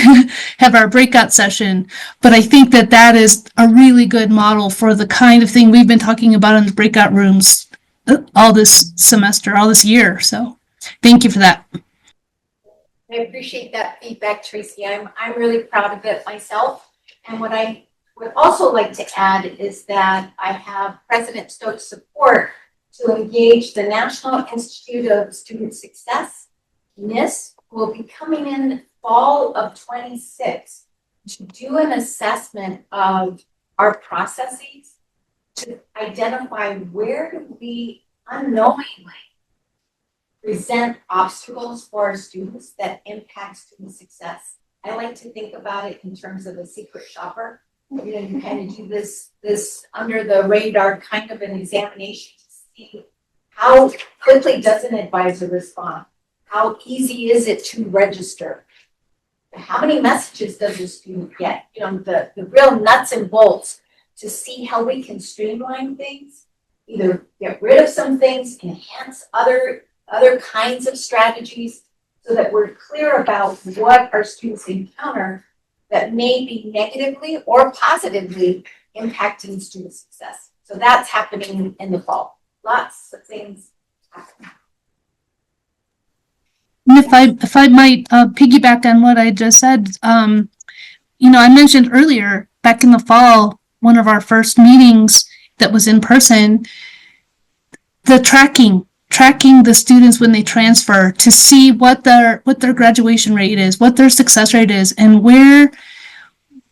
have our breakout session. But I think that is a really good model for the kind of thing we've been talking about in the breakout rooms all this semester, all this year. So thank you for that. I appreciate that feedback, Tracy. I'm really proud of it myself. And what I would also like to add is that I have President Stokes' support to engage the National Institute of Student Success, NIST, who will be coming in fall of 26 to do an assessment of our processes to identify where do we unknowingly present obstacles for our students that impact student success. I like to think about it in terms of a secret shopper. You kind of do this under the radar kind of an examination to see how quickly does an advisor respond? How easy is it to register? How many messages does a student get? The real nuts and bolts to see how we can streamline things, either get rid of some things, enhance other kinds of strategies so that we're clear about what our students encounter that may be negatively or positively impacting student success. So that's happening in the fall. Lots of things happening. And if I might piggyback on what I just said, I mentioned earlier back in the fall, one of our first meetings that was in person, the tracking the students when they transfer to see what their graduation rate is, what their success rate is, and where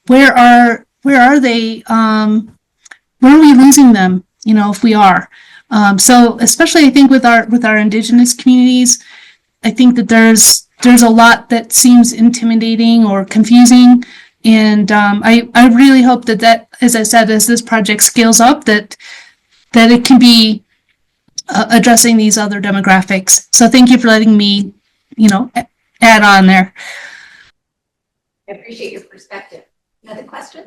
are they? Where are we losing them? If we are. So especially I think with our indigenous communities, I think that there's a lot that seems intimidating or confusing. And I really hope that, as I said, as this project scales up, that it can be addressing these other demographics. So thank you for letting me, add on there. I appreciate your perspective. Another question?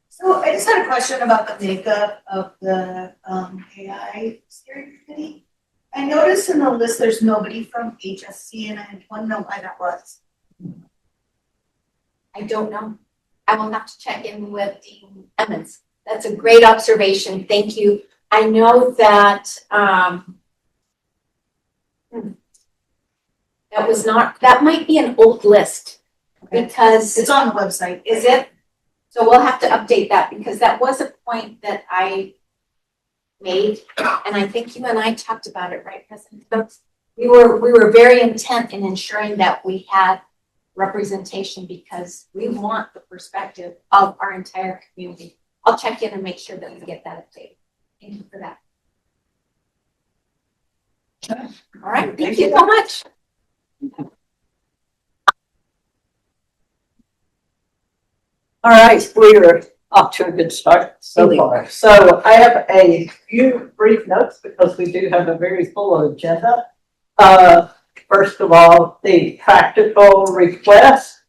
So I just had a question about the makeup of the AI steering committee. I noticed in the list there's nobody from HSC, and I want to know why that was. I don't know. I will have to check in with Dean Emmons. That's a great observation. Thank you. I know that that might be an old list because It's on the website. is it? So we'll have to update that because that was a point that I made, and I think you and I talked about it, right, President Stokes? We were very intent in ensuring that we had representation because we want the perspective of our entire community. I'll check in and make sure that we get that update. Thank you for that. All right, thank you so much. All right, we're off to a good start so far. So I have a few brief notes because we do have a very full agenda. First of all, the practical request.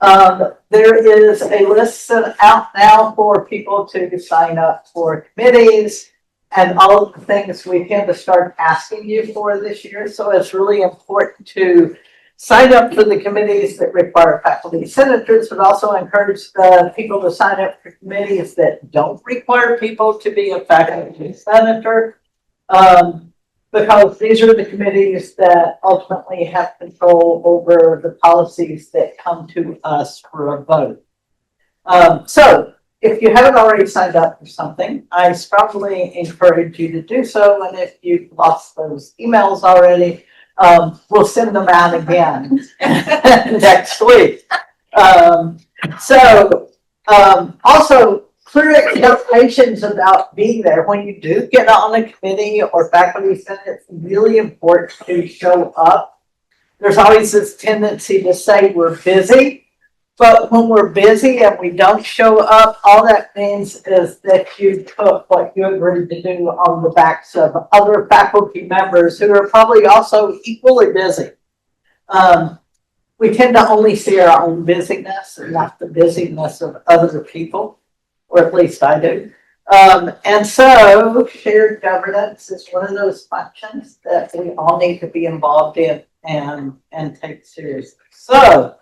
There is a list set out now for people to sign up for committees and all of the things we tend to start asking you for this year. So it's really important to sign up for the committees that require faculty senators, but also encourage the people to sign up for committees that don't require people to be a faculty senator. Because these are the committees that ultimately have control over the policies that come to us for a vote. So if you haven't already signed up for something, I strongly encourage you to do so. And if you've lost those emails already, we'll send them out again next week. Also, clear expectations about being there. When you do get on a committee or faculty senate, it's really important to show up. There's always this tendency to say we're busy, but when we're busy and we don't show up, all that means is that you took what you agreed to do on the backs of other faculty members who are probably also equally busy. We tend to only see our own busyness and not the busyness of other people. Or at least I do. And so shared governance is one of those functions that we all need to be involved in and take seriously. So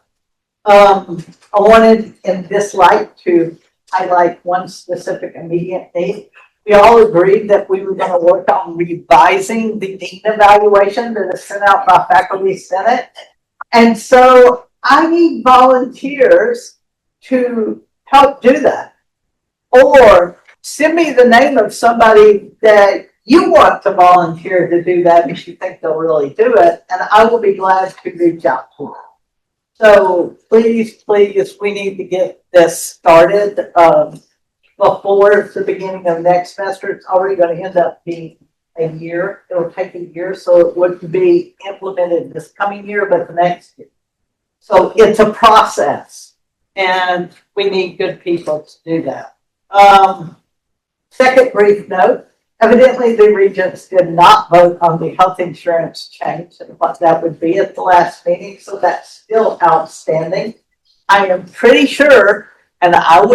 I wanted in this light to highlight one specific immediate need. We all agreed that we were going to work on revising the dean evaluation that is sent out by Faculty Senate. And so I need volunteers to help do that. Or send me the name of somebody that you want to volunteer to do that if you think they'll really do it, and I will be glad to reach out to them. So please, we need to get this started before the beginning of next semester. It's already going to end up being a year. It'll take a year, so it wouldn't be implemented this coming year, but the next year. So it's a process, and we need good people to do that. Second brief note, evidently the regents did not vote on the health insurance change and what that would be at the last meeting, so that's still outstanding. I am pretty sure, and I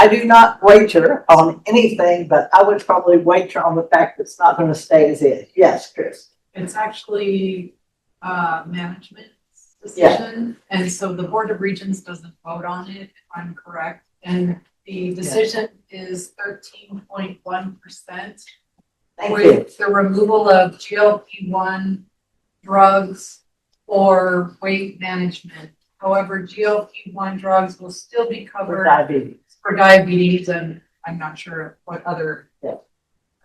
do not wager on anything, but I would probably wager on the fact that it's not going to stay as is. Yes, Chris. It's actually management's decision, and so the Board of Regents doesn't vote on it, if I'm correct. And the decision is 13.1%. With the removal of GLP-1 drugs or weight management. However, GLP-1 drugs will still be covered for diabetes, and I'm not sure what other. Yeah.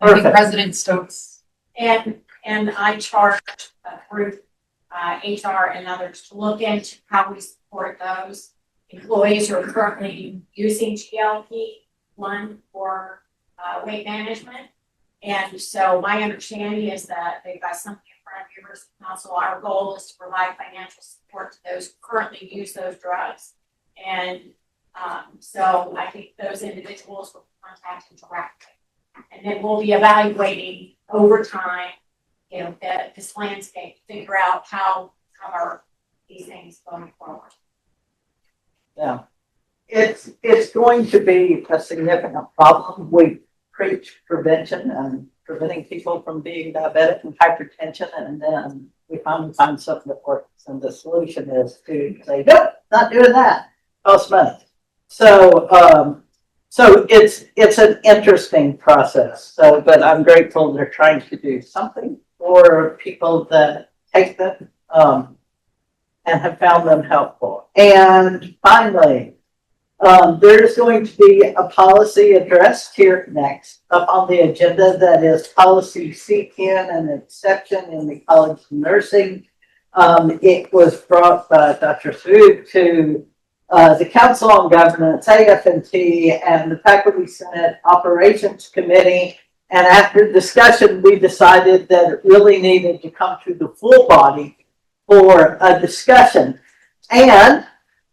I think President Stokes. And I charged a group, HR and others to look into how we support those employees who are currently using GLP-1 for weight management. And so my understanding is that they've got something in front of University Council. Our goal is to provide financial support to those who currently use those drugs. And so I think those individuals will contact them directly. And then we'll be evaluating over time, you know, this landscape, figure out how to cover these things going forward. Yeah. It's going to be a significant problem. We preach prevention and preventing people from being diabetic and hypertension, and then we finally find something that works. And the solution is to say, nope, not doing that. Cost money. So, so it's an interesting process. So, but I'm grateful they're trying to do something for people that take them and have found them helpful. And finally, there's going to be a policy addressed here next up on the agenda that is policy C10, an exception in the College of Nursing. It was brought by Dr. Sood to the Council on Governance, AF&T, and the Faculty Senate Operations Committee. And after discussion, we decided that it really needed to come to the full body for a discussion. And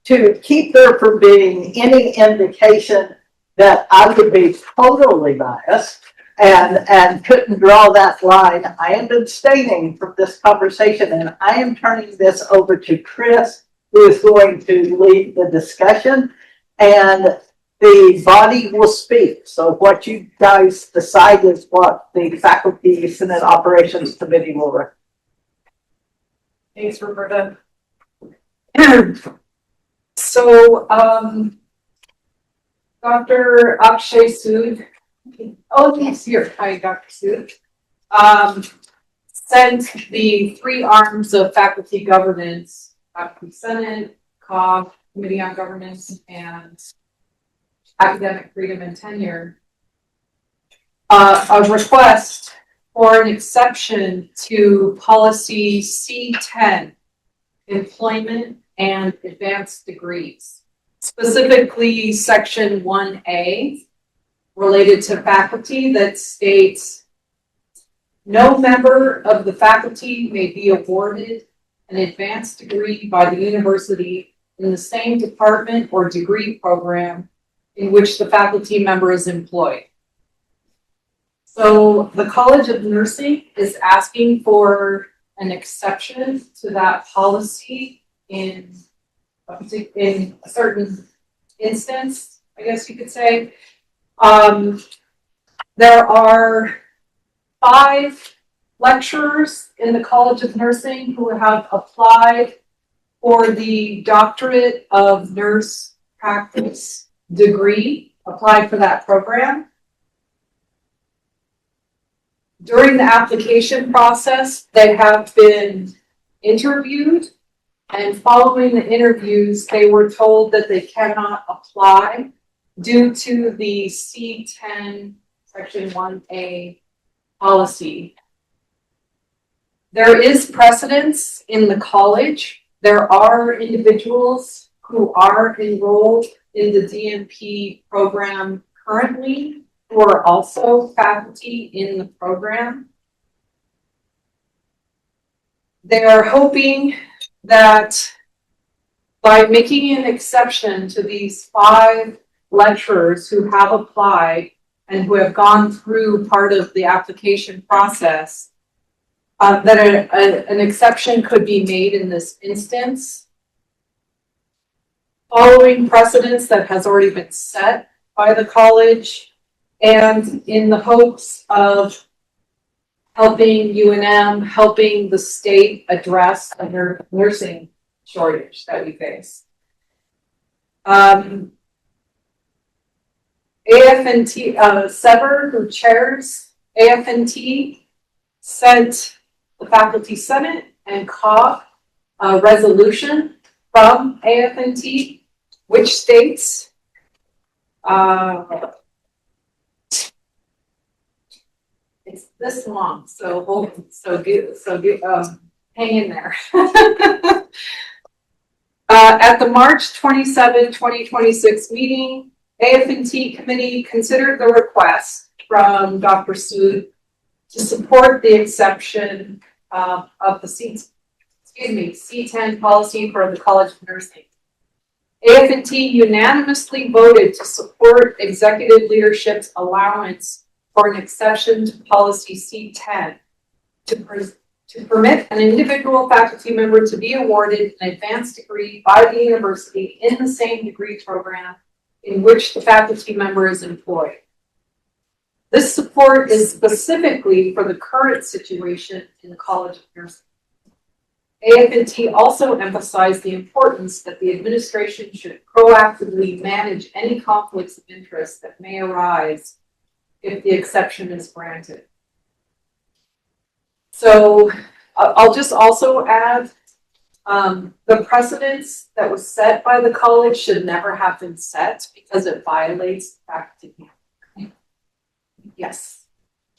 to keep there from being any indication that I would be totally biased and couldn't draw that line, I am abstaining from this conversation, and I am turning this over to Chris, who is going to lead the discussion, and the body will speak. So what you guys decide is what the Faculty Senate Operations Committee will recommend. Thanks, Roberta. So, Dr. Akshay Sood, oh, yes, here, hi, Dr. Sood, sent the three arms of faculty governance, Faculty Senate, COG, Committee on Governance, and Academic Freedom and Tenure, a request for an exception to policy C10, employment and advanced degrees, specifically section 1A related to faculty that states no member of the faculty may be awarded an advanced degree by the university in the same department or degree program in which the faculty member is employed. So the College of Nursing is asking for an exception to that policy in a certain instance, I guess you could say. There are 5 lecturers in the College of Nursing who have applied for the Doctorate of Nurse Practice degree, applied for that program. During the application process, they have been interviewed, and following the interviews, they were told that they cannot apply due to the C10 section 1A policy. There is precedence in the college. There are individuals who are enrolled in the DNP program currently who are also faculty in the program. They are hoping that by making an exception to these 5 lecturers who have applied and who have gone through part of the application process, that an exception could be made in this instance, following precedence that has already been set by the college, and in the hopes of helping UNM, helping the state address the nursing shortage that we face. AF&T, Sever, who chairs AF&T, sent the Faculty Senate and COG a resolution from AF&T, which states, it's this long, so hang in there. At the March 27, 2026 meeting, AF&T committee considered the request from Dr. Sood to support the exception of the C10 policy for the College of Nursing. AF&T unanimously voted to support executive leadership's allowance for an exception to policy C10 to permit an individual faculty member to be awarded an advanced degree by the university in the same degree program in which the faculty member is employed. This support is specifically for the current situation in the College of Nursing. AF&T also emphasized the importance that the administration should proactively manage any conflicts of interest that may arise if the exception is granted. So I'll just also add, the precedence that was set by the college should never have been set because it violates faculty. Yes.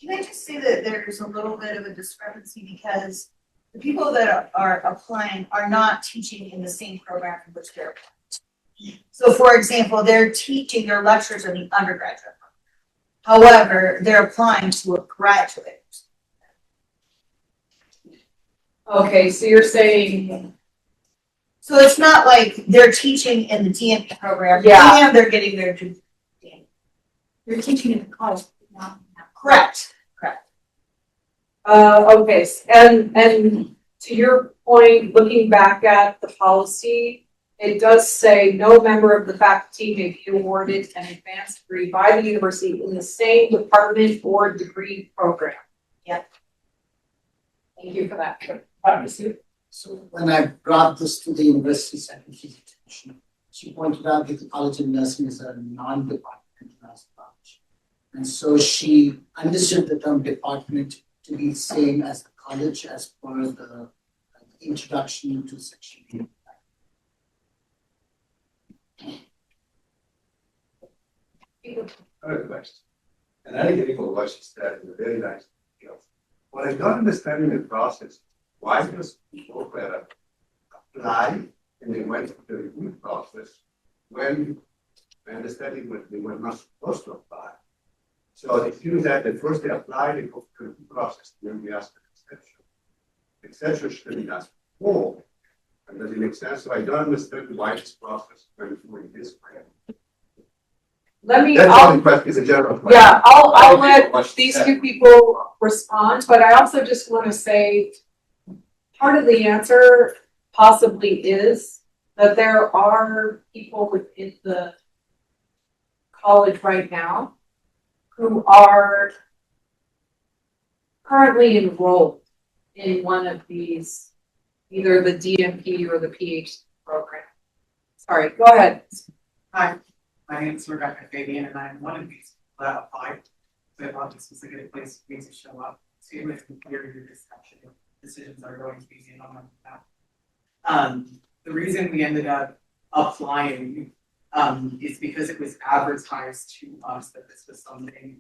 Can I just say that there's a little bit of a discrepancy because the people that are applying are not teaching in the same program in which they're applying. So for example, they're teaching their lectures in the undergraduate program. However, they're applying to a graduate. Okay, so you're saying, So it's not like they're teaching in the DMP program Yeah. and they're getting their degree. You're teaching in the college, not. Correct. okay, and to your point, looking back at the policy, it does say no member of the faculty may be awarded an advanced degree by the university in the same department or degree program. Yep. Thank you for that. So when I brought this to the university secretary's attention, she pointed out that the College of Nursing is a non-departmental nurse college. And so she understood the term department to be the same as the college as per the introduction to section 8. I have a question. And I agree with what she said, in a very nice detail. What I don't understand in the process, why does people that apply and they went through the review process when my understanding was they were not supposed to apply. So it seems that at first they applied, they go through the review process, then we ask for exception. Exception should be asked before. And does it make sense? So I don't understand why this process went through in this way. Let me, That's not a question, it's a general question. yeah, I'll I let think what she these said. two people respond, but I also just want to say part of the answer possibly is that there are people within the college right now who are currently enrolled in one of these, either the DMP or the PhD program. Sorry, go ahead. Hi, my name is Rebecca Fabian, and I'm one of these people that applied. So I thought this was a good place for me to show up to and clear your discussion if decisions are going to be made on that. The reason we ended up applying is because it was advertised to us that this was something,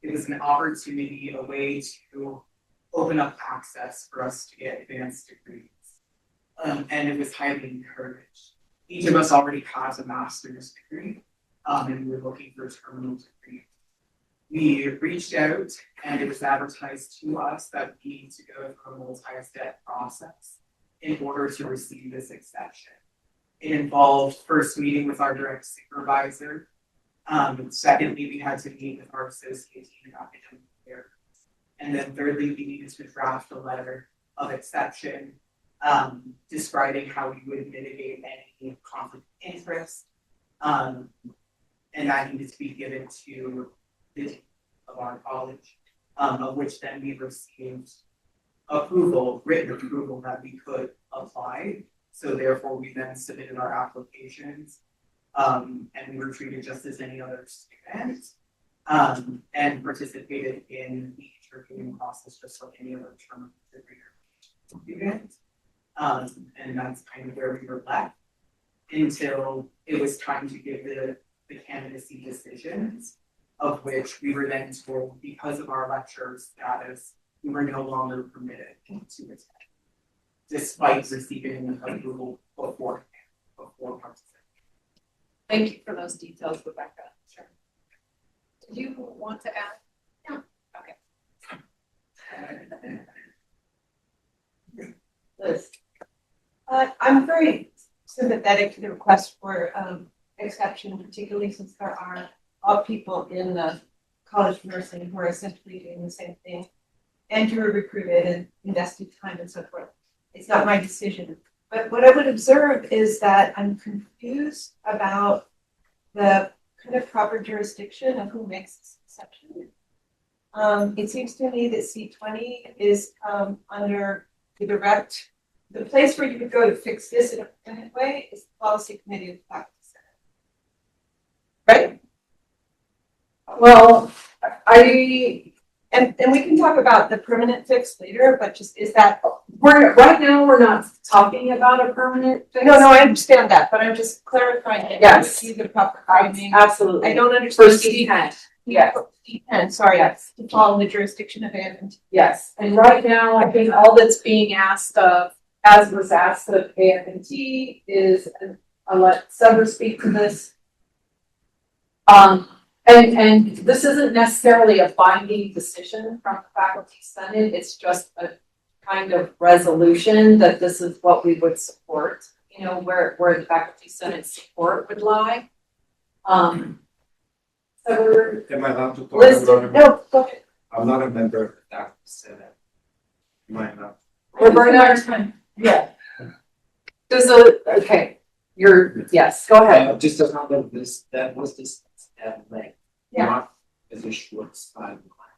it was an opportunity, a way to open up access for us to get advanced degrees. And it was highly encouraged. Each of us already has a master's degree, and we were looking for a terminal degree. We reached out and it was advertised to us that we need to go through a multi-step process in order to receive this exception. It involved first meeting with our direct supervisor. Secondly, we had to meet with our associate dean of academic affairs. And then thirdly, we needed to draft a letter of exception describing how we would mitigate any conflict of interest. And that needed to be given to the dean of our college, of which then we received approval, written approval that we could apply. So therefore, we then submitted our applications, and we were treated just as any other student, and participated in the interviewing process just like any other term degree student. And that's kind of where we were left until it was time to give the candidacy decisions, of which we were then told because of our lecturer status, we were no longer permitted to attend, despite receiving approval before participation. Thank you for those details, Rebecca. Sure. Did you want to add? No. Okay. sympathetic to the request for exception, particularly since there are all people in the College of Nursing who are essentially doing the same thing and who are recruited and invested time and so forth. It's not my decision. But what I would observe is that I'm confused about the kind of proper jurisdiction of who makes this exception. It seems to me that C20 is under the direct, the place where you would go to fix this in a permanent way is the policy committee of the faculty senate. Right? Well, And we can talk about the permanent fix later, but just is that right now, we're not talking about a permanent fix. no, I understand that, but I'm just clarifying that. Yes. See the proper framing. Absolutely. I don't understand. For C10. Yes. C10, sorry, Yes. to fall in the jurisdiction of AFNT. Yes, and right now, I think all that's being asked of, as was asked of AFNT, is, I'll let Sever speak to this. And this isn't necessarily a binding decision from the faculty senate, it's just a kind of resolution that this is what we would support, you know, where the faculty senate support would lie. Sever, Am I allowed to talk? Liz, no, go ahead. I'm not a member of the faculty senate. You might not. Roberta, yeah. Okay, yes, go ahead. Just as part of this, that was this at length. Yeah. Not as a short timeline.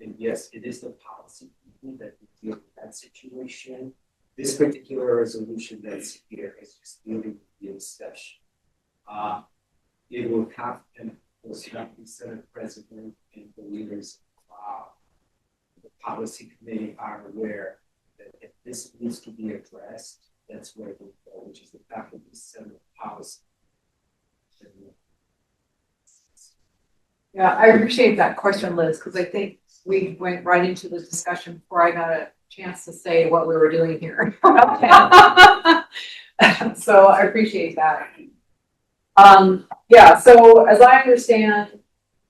And yes, it is the policy that will deal with that situation. This particular resolution that's here is just dealing with the exception. It will have, and of course, you have the Senate President and the leaders of the policy committee are aware that if this needs to be addressed, that's where it will go, which is the faculty senate policy. Yeah, I appreciate that question, Liz, because I think we went right into the discussion before I got a chance to say what we were doing here. So I appreciate that. Yeah, so as I understand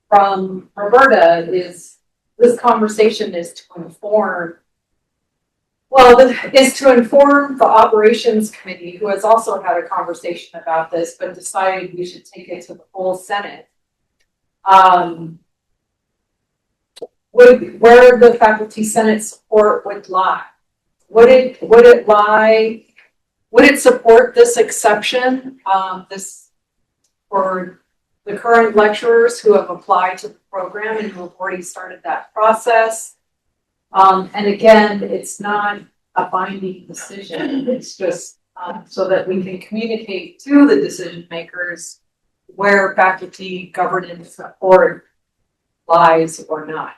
from Roberta is this conversation is to inform, is to inform the operations committee, who has also had a conversation about this, but decided we should take it to the full Senate. Where the faculty senate support would lie. Would it support this exception, this for the current lecturers who have applied to the program and who have already started that process? And again, it's not a binding decision. It's just so that we can communicate to the decision makers where faculty governance support lies or not.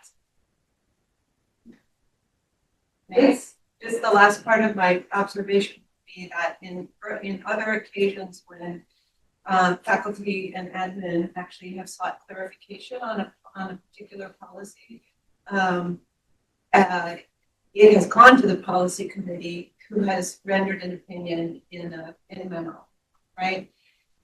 Yes. Just the last part of my observation would be that in other occasions when faculty and admin actually have sought clarification on a particular policy, it has gone to the policy committee, who has rendered an opinion in a memo, right?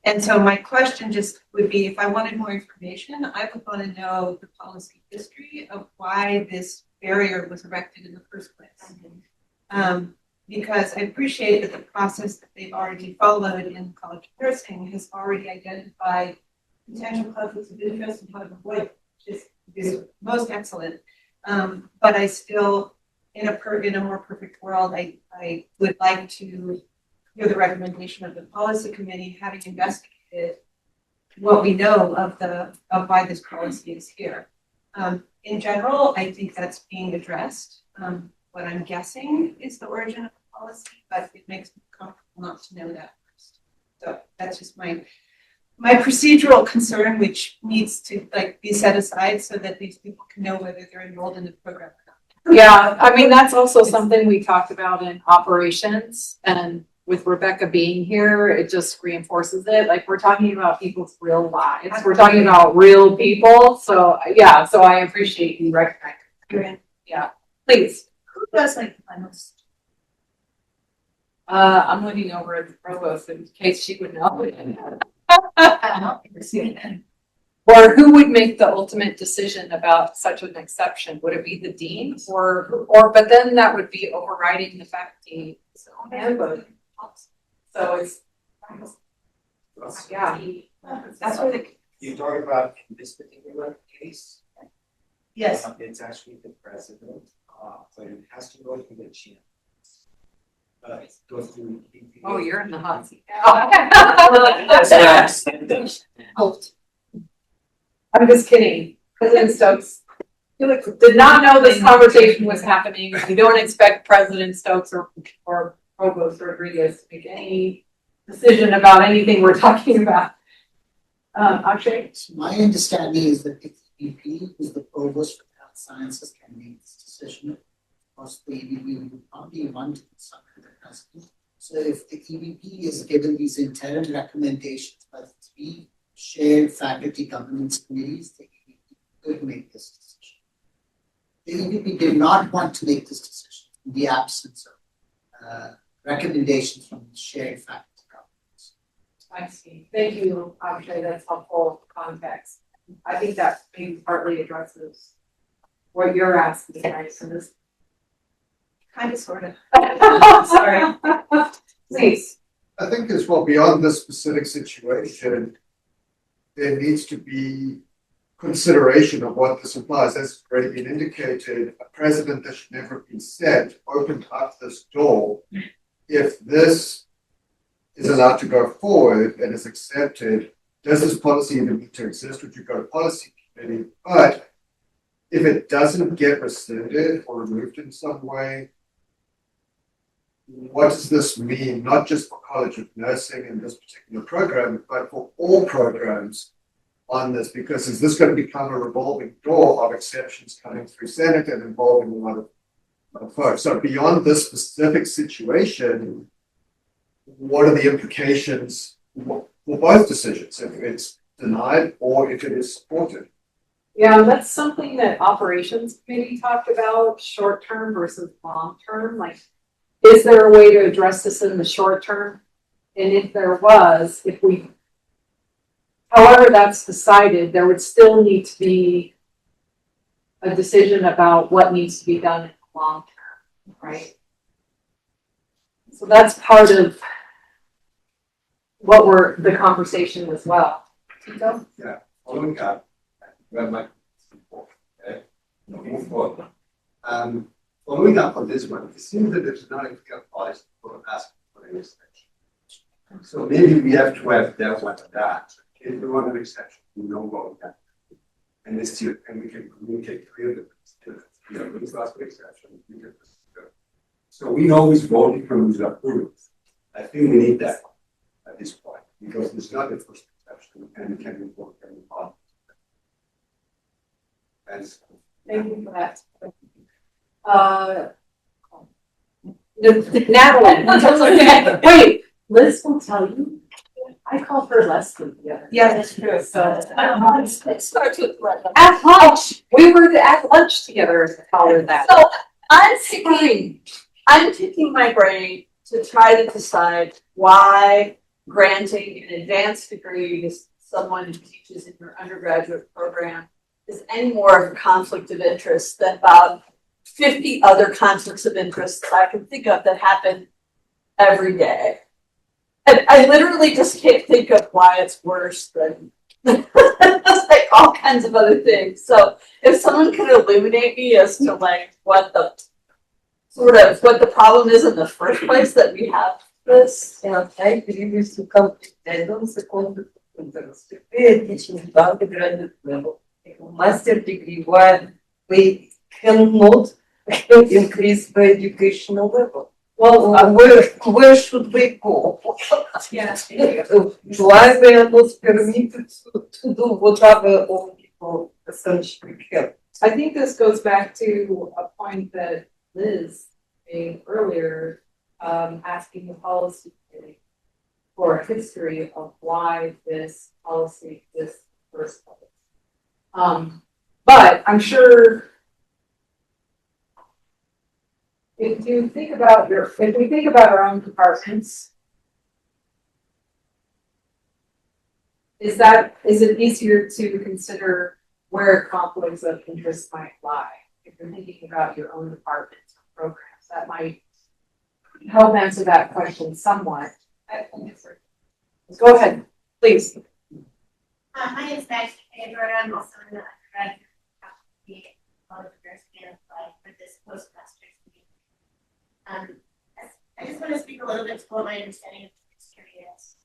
And so my question just would be, if I wanted more information, I would want to know the policy history of why this barrier was erected in the first place. Because I appreciate that the process that they've already followed in the College of Nursing has already identified potential conflicts of interest and how to avoid it, which is most excellent. But I still, in a more perfect world, I would like to hear the recommendation of the policy committee, having investigated what we know of why this policy is here. In general, I think that's being addressed. What I'm guessing is the origin of the policy, but it makes me comfortable not to know that first. So that's just my procedural concern, which needs to be set aside so that these people can know whether they're enrolled in the program or not. Yeah, I mean, that's also something we talked about in operations, and with Rebecca being here, it just reinforces it. Like, we're talking about people's real lives. We're talking about real people. So yeah, so I appreciate you recognizing. Yeah, please. Who does the finals? I'm looking over at the provost in case she would know. Or who would make the ultimate decision about such an exception? Would it be the dean or, but then that would be overriding the faculty handbook. So it's Yeah. That's where the, You talk about in this particular case. Yes. It's actually the president, but it has to go through the chair. It goes through. Oh, you're in the hot seat. I'm just kidding. President Stokes did not know this conversation was happening. We don't expect President Stokes or Provost Rodriguez to make any decision about anything we're talking about. Akshay? So my understanding is that if the EVP, who's the provost for health sciences, can make this decision, of course, the EVP would not be one to consult with the president. So if the EVP is given these interim recommendations by the three shared faculty governance committees, the EVP could make this decision. The EVP did not want to make this decision in the absence of recommendations from the shared faculty. I see. Thank you, Akshay. That's helpful context. I think that maybe partly addresses what you're asking, right? So this. kind of, sort of. Sorry. Please. I think as well, beyond this specific situation, there needs to be consideration of what this implies. As already been indicated, a precedent that should never be set opened up this door. If this is allowed to go forward and is accepted, does this policy even need to exist? Would you go to policy committee? But if it doesn't get rescinded or removed in some way, what does this mean, not just for College of Nursing in this particular program, but for all programs on this? Because is this going to become a revolving door of exceptions coming through Senate and involving a lot of folks? So beyond this specific situation, what are the implications for both decisions, if it's denied or if it is supported? Yeah, that's something that operations committee talked about, short term versus long term. Like, is there a way to address this in the short term? And if there was, however that's decided, there would still need to be a decision about what needs to be done in the long term, right? So that's part of what the conversation as well. Tito? Yeah, following up, where my okay, move forward. Following up on this one, it seems that there's not a clear policy for asking for an extension. So maybe we have to have that one of that. If we want an exception, we know what we have. And this year, and we can communicate clearly. We have this last exception. So we always vote from who's approved. I think we need that at this point because it's not the first exception and it can be worked very hard. Thank you for that. Natalie, wait, Liz will tell you. I call her Leslie the other day. Yeah, that's true. So, It starts with what? at lunch, we were at lunch together and call her that. So I'm picking my brain to try to decide why granting an advanced degree to someone who teaches in your undergraduate program is any more of a conflict of interest than about 50 other conflicts of interest that I can think of that happen every day. And I literally just can't think of why it's worse than like all kinds of other things. So if someone can illuminate me as to like what the problem is in the first place that we have this. Yeah, I believe is to complete the second teaching about the graduate level, master degree, while we cannot increase the educational level. Well, where should we go? Yeah. Why we are not permitted to do whatever all people essentially can? I think this goes back to a point that Liz made earlier, asking the policy committee for a history of why this policy exists in the first place. But I'm sure if we think about our own departments, is it easier to consider where conflicts of interest might lie? If you're thinking about your own department programs, that might help answer that question somewhat. Go ahead, please. My name is Max Pedro. I'm also an undergraduate faculty at College of Nursing and Applied for this postmaster's meeting. I just want to speak a little bit to what my understanding of the history is.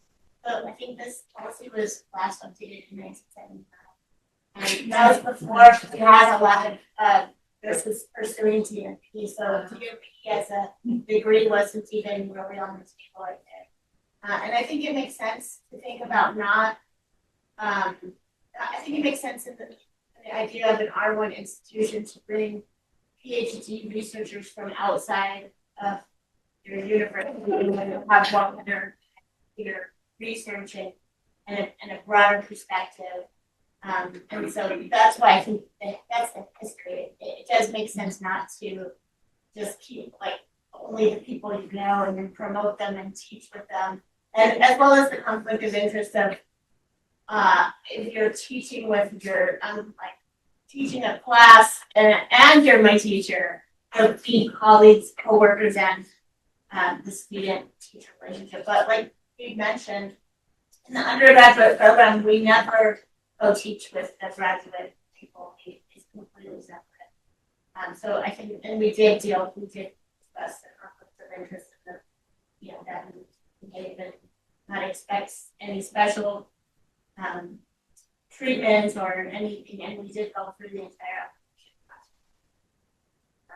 So I think this policy was last updated in 1975. And that was before we had a lot of nurses pursuing DNP. So DNP as a degree wasn't even really on the table right there. And I think it makes sense to think about not I think it makes sense in the idea of an R1 institution to bring PhD researchers from outside of your university and have one their researching and a broader perspective. And so that's why I think that's the history. It does make sense not to just keep like only the people you know and then promote them and teach with them. And as well as the conflict of interest of if you're teaching with your like teaching a class and you're my teacher, of being colleagues, coworkers, and the student-teacher relationship. But like we mentioned, in the undergraduate program, we never co-teach with the graduate people. It's completely separate. So I think, and we did discuss the conflict of interest in the, that we didn't not expect any special treatments or anything, and we did go through the entire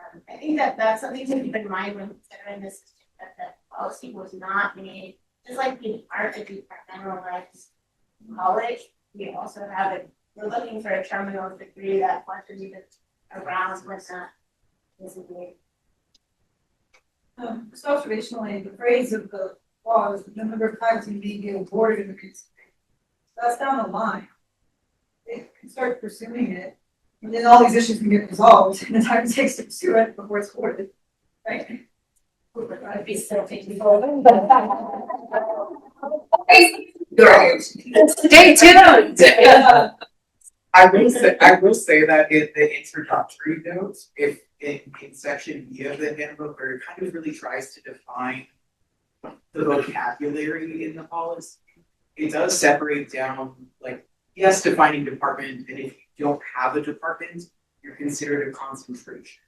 application. I think that's something to keep in mind when considering this, that the policy was not made, just like we aren't a departmentalized college, we also have it, we're looking for a terminal degree that wasn't even around when that was made. Just observationally, the phrase of the law is the number of faculty may be awarded in the case. That's down the line. They can start pursuing it, and then all these issues can get resolved in the time it takes to pursue it before it's awarded, right? I'd be so thankful. Stay tuned. I will say that in the introductory notes, if in section B of the handbook, where it kind of really tries to define the vocabulary in the policy, it does separate down, like, yes, defining department, and if you don't have a department, you're considered a concentration.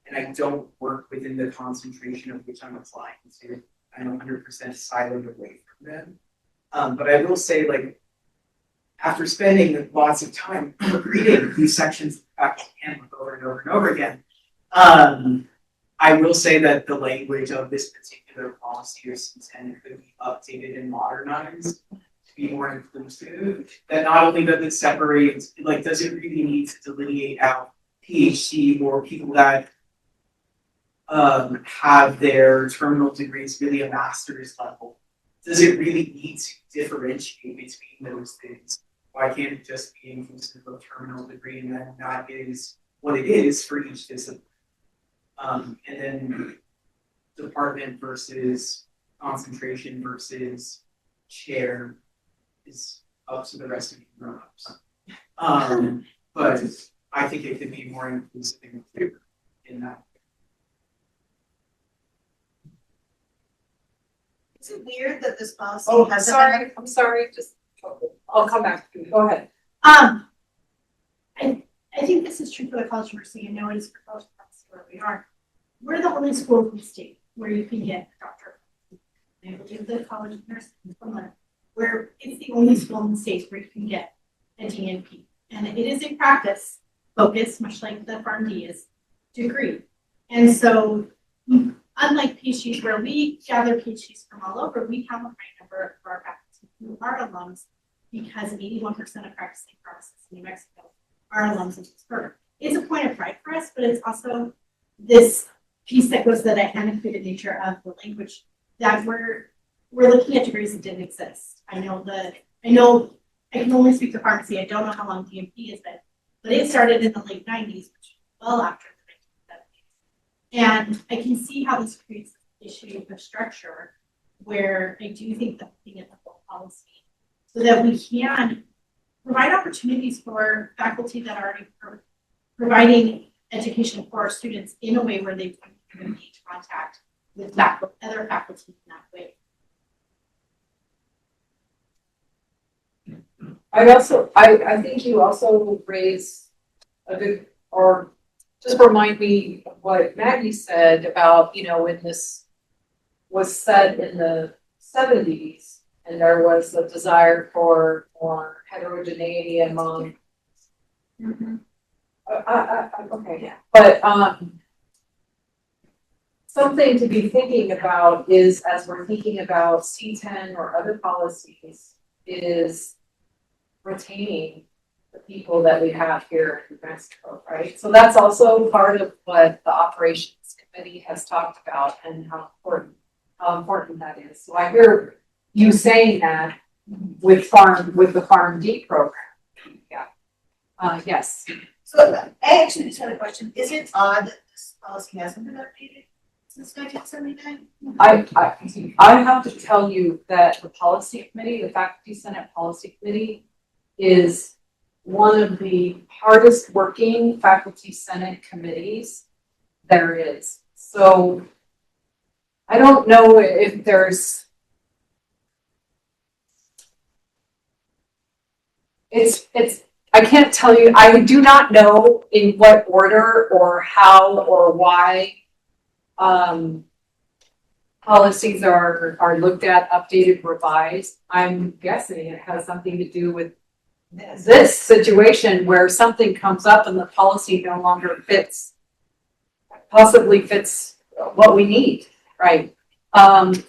And I don't work within the concentration of which I'm applying to. I'm 100% siloed away from them. But I will say, like, after spending lots of time reading these sections back and over and over and over again, I will say that the language of this particular policy or intent could be updated and modernized to be more inclusive. That not only does it separate, like, does it really need to delineate out PhD or people that have their terminal degrees really a master's level? Does it really need to differentiate between those things? Why can't it just be inclusive of terminal degree, and then that is what it is for each discipline? And then department versus concentration versus chair is up to the rest of you grown-ups. But I think it could be more inclusive and clear in that. Is it weird that this policy Oh, hasn't I'm sorry, just, I'll come back to you, go ahead. I think this is true for the College of Nursing, and no one is for College of Nursing where we are. We're the only school in the state where you can get a doctorate. I believe the College of Nursing in Finland, where it's the only school in the state where you can get a DNP. And it is a practice focus, much like the PharmD is, degree. And so, unlike PhDs where we gather PhDs from all over, we have a high number of our faculty who are alums because 81% of practicing pharmacists in New Mexico are alums of Pittsburgh. It's a point of pride for us, but it's also this piece that goes to the antiquated nature of the language that we're looking at degrees that didn't exist. I can only speak to pharmacy. I don't know how long DNP has been, but it started in the late 90s, which well after the 1970s. And I can see how this creates an issue of structure where I do think that looking at the whole policy so that we can provide opportunities for faculty that are already providing education for our students in a way where they can engage contact with other faculty in that way. I think you also raised a good, or just remind me of what Maggie said about, when this was said in the 70s, and there was a desire for more heterogeneity among. Okay, but, something to be thinking about is, as we're thinking about C10 or other policies, is retaining the people that we have here in New Mexico, right? So that's also part of what the operations committee has talked about and how important that is. So I hear you saying that with the Farm D program. Yeah. Yes. So I actually just had a question. Is it odd that this policy hasn't been updated since 1979? I have to tell you that the policy committee, the faculty senate policy committee, is one of the hardest working faculty senate committees there is. So I don't know if there's, I can't tell you, I do not know in what order or how or why policies are looked at, updated, revised. I'm guessing it has something to do with this situation where something comes up and the policy no longer possibly fits what we need, right? Yes.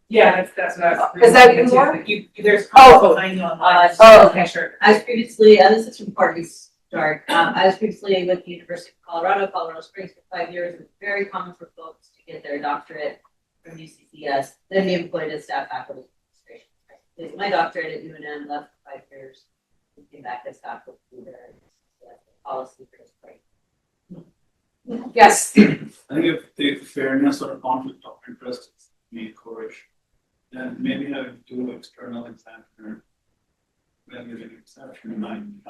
Yeah, that's what I was. Is that more? There's. I know. Oh, okay. Sure. I was previously, this is from Party Start, I was previously with the University of Colorado Springs for 5 years. It's very common for folks to get their doctorate from UCCS, then be employed as staff faculty. Did my doctorate at UNM, left for 5 years, and came back as faculty there. Policy for this break. Yes. I think if the fairness or conflict of interest is made coercion, then maybe have two external examiner when giving exception in mind,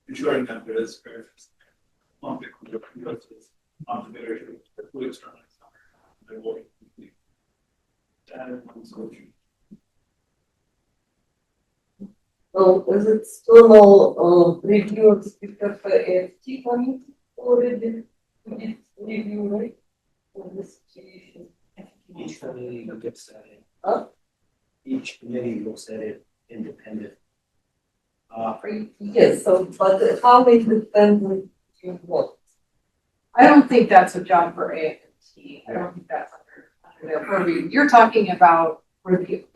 ensuring that there is fairness. Conflict of interest is not fair to the two external examiner. They're working completely. That is one solution. Is it external review of the FT committee already review, right? For this situation? Each committee looks at it. Huh? Each committee looks at it independent. Yes, so, but how independent you want? I don't think that's a job for AFT. I don't think that's under their purview. You're talking about reviewing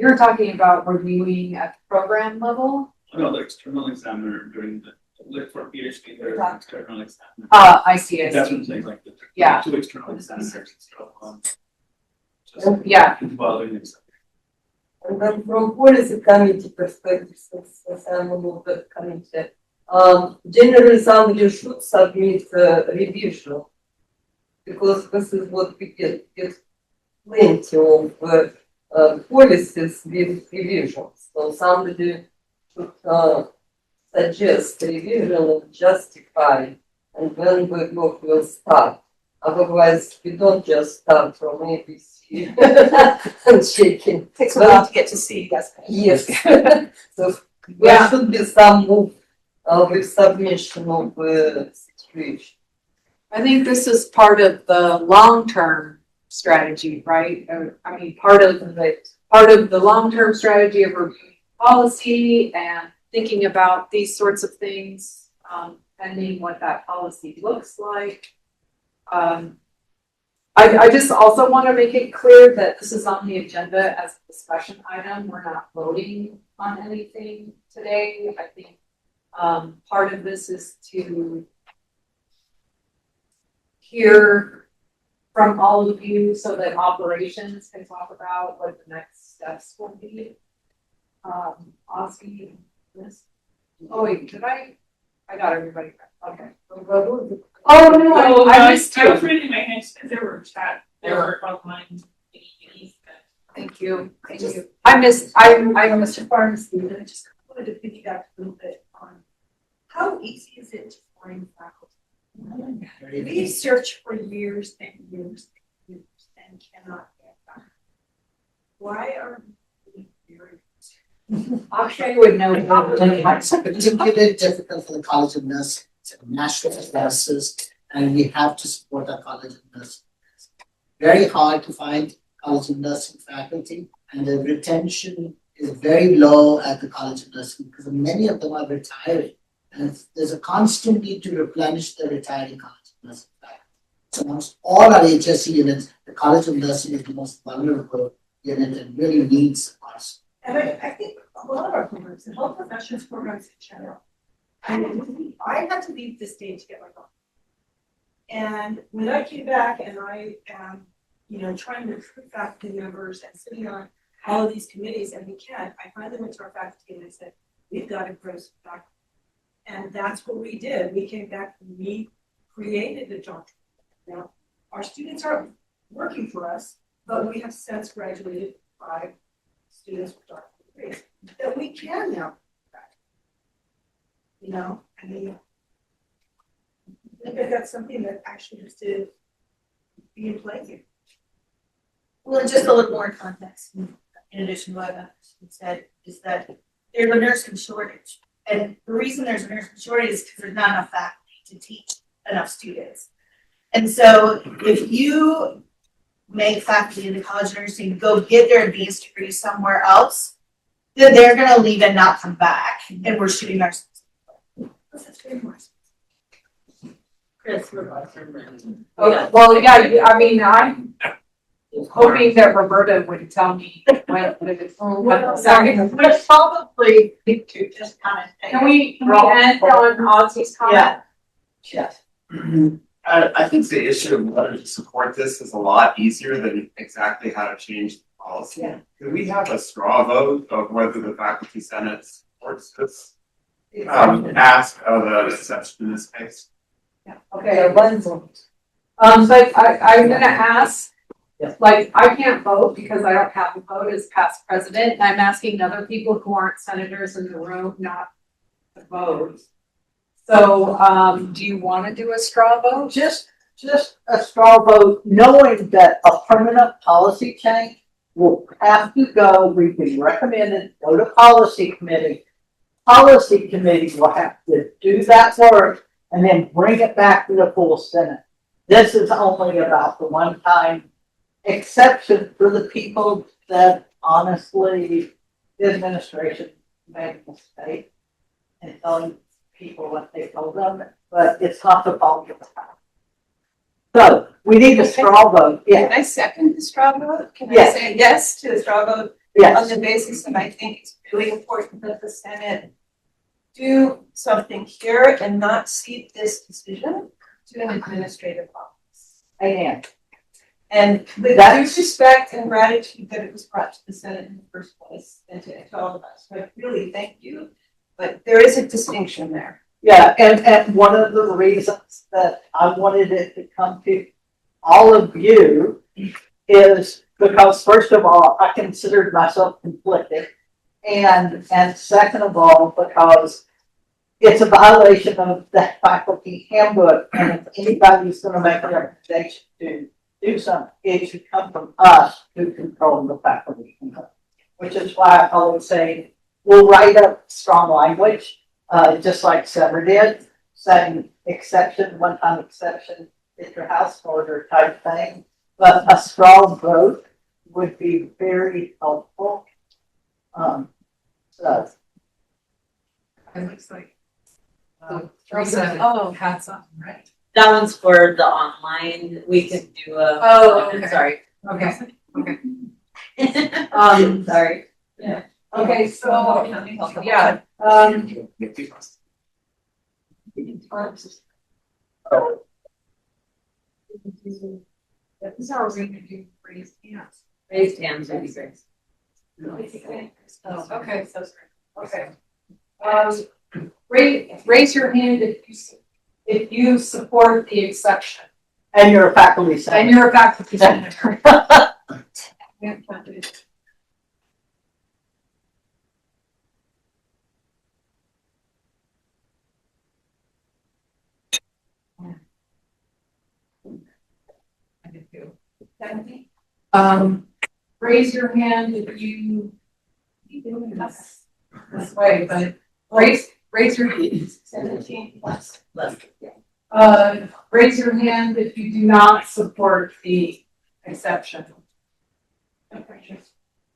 at the program level? No, the external examiner during like for PhD, there's an external examiner. I see. That's what I'm saying, like Yeah. two external examiners instead of Yeah. involving themselves. And then from policy committee perspective, since I'm a little bit committee, generally somebody should submit a revision because this is what we get plenty of policies with revisions. So somebody should suggest revision and justify, and then the work will start. Otherwise, we don't just start from ABC and shaking. Takes a while to get to see, doesn't it? Yes. So there should be some move with submission of the situation. I think this is part of the long-term strategy, right? I mean, part of the long-term strategy of reviewing policy and thinking about these sorts of things, depending what that policy looks like. I just also want to make it clear that this is on the agenda as a discussion item. We're not voting on anything today. I think part of this is to hear from all of you so that operations can talk about what the next steps will be. Ozzy, this. Oh wait, I got everybody. Okay. Oh no, I missed you. I was reading my hands because there were online meetings. Thank you. Thank you. I missed Mr. Farnsworth, and I just wanted to piggyback a little bit on how easy is it to find faculty? We search for years and years and years and cannot get back. Why are we very Akshay would know. It's particularly difficult for the College of Nursing. It's a national process, and we have to support our College of Nursing. Very hard to find College of Nursing faculty, and the retention is very low at the College of Nursing because many of them are retiring. And there's a constant need to replenish the retiring College of Nursing faculty. So amongst all our HSC units, the College of Nursing is the most vulnerable unit and really needs us. And I think a lot of our programs, the health professions programs in general, I had to leave this day to get my doctorate. And when I came back and I am, trying to recruit faculty members and sitting on all of these committees, and we can't, I finally went to our faculty and I said, we've got to grow some faculty. And that's what we did. We came back and we created a doctorate. Now, our students are working for us, but we have since graduated 5 students with doctorate degrees that we can now. I think that that's something that actually has to be in place here. Well, just a little more context, in addition to what I've said, is that there's a nursing shortage. And the reason there's a nursing shortage is because there's not enough faculty to teach enough students. And so if you make faculty in the College of Nursing go get their advanced degree somewhere else, then they're gonna leave and not come back, and we're shooting ourselves. That's very more. Chris, Well, yeah, I mean, I'm hoping that Roberta would tell me when. Sorry. We probably need to just kind of. Can we end on Ozzy's comment? Yes. I think the issue of whether to support this is a lot easier than exactly how to change the policy. Yeah. Could we have a straw vote of whether the faculty senate supports this? Ask of the exception in this case. Okay, but I'm gonna ask, like, I can't vote because I don't have a vote as past president, and I'm asking other people who aren't senators in the room not to vote. So, do you wanna do a straw vote? Just a straw vote, knowing that a permanent policy change will have to go, we've been recommended, go to policy committee. Policy committee will have to do that work and then bring it back to the full Senate. This is only about the one-time exception for the people that honestly, the administration made a mistake and telling people what they told them, but it's not the fault of the town. So we need a straw vote. Yeah. Can I second the straw vote? Can I Yes. say yes to the straw vote? On Yes. the basis that I think it's really important that the Senate do something here and not cede this decision to an administrative office. Amen. And with That's- due respect and gratitude that it was brought to the Senate in the first place and to all of us, I really thank you. But there is a distinction there. Yeah, and one of the reasons that I wanted it to come to all of you is because first of all, I considered myself conflicted. And second of all, because it's a violation of the faculty handbook, and if anybody's gonna make a recommendation to do something, it should come from us who control the faculty handbook. Which is why I always say, we'll write up strong language, just like Sever did, saying exception, one-time exception, it's your house order type thing. But a strong vote would be very helpful. So. It looks like. Teresa had something, right? That one's for the online, we can do a. Oh, okay. Sorry. Okay, okay. Sorry. Yeah. Okay, so, yeah, this is how we're gonna do raised hands. Raised hands would be great. Oh, okay, okay. Raise your hand if you support the exception. And you're a faculty senator. And you're a faculty senator. Raise your hand if you this way, but raise your hand. 17 plus. Raise your hand if you do not support the exception.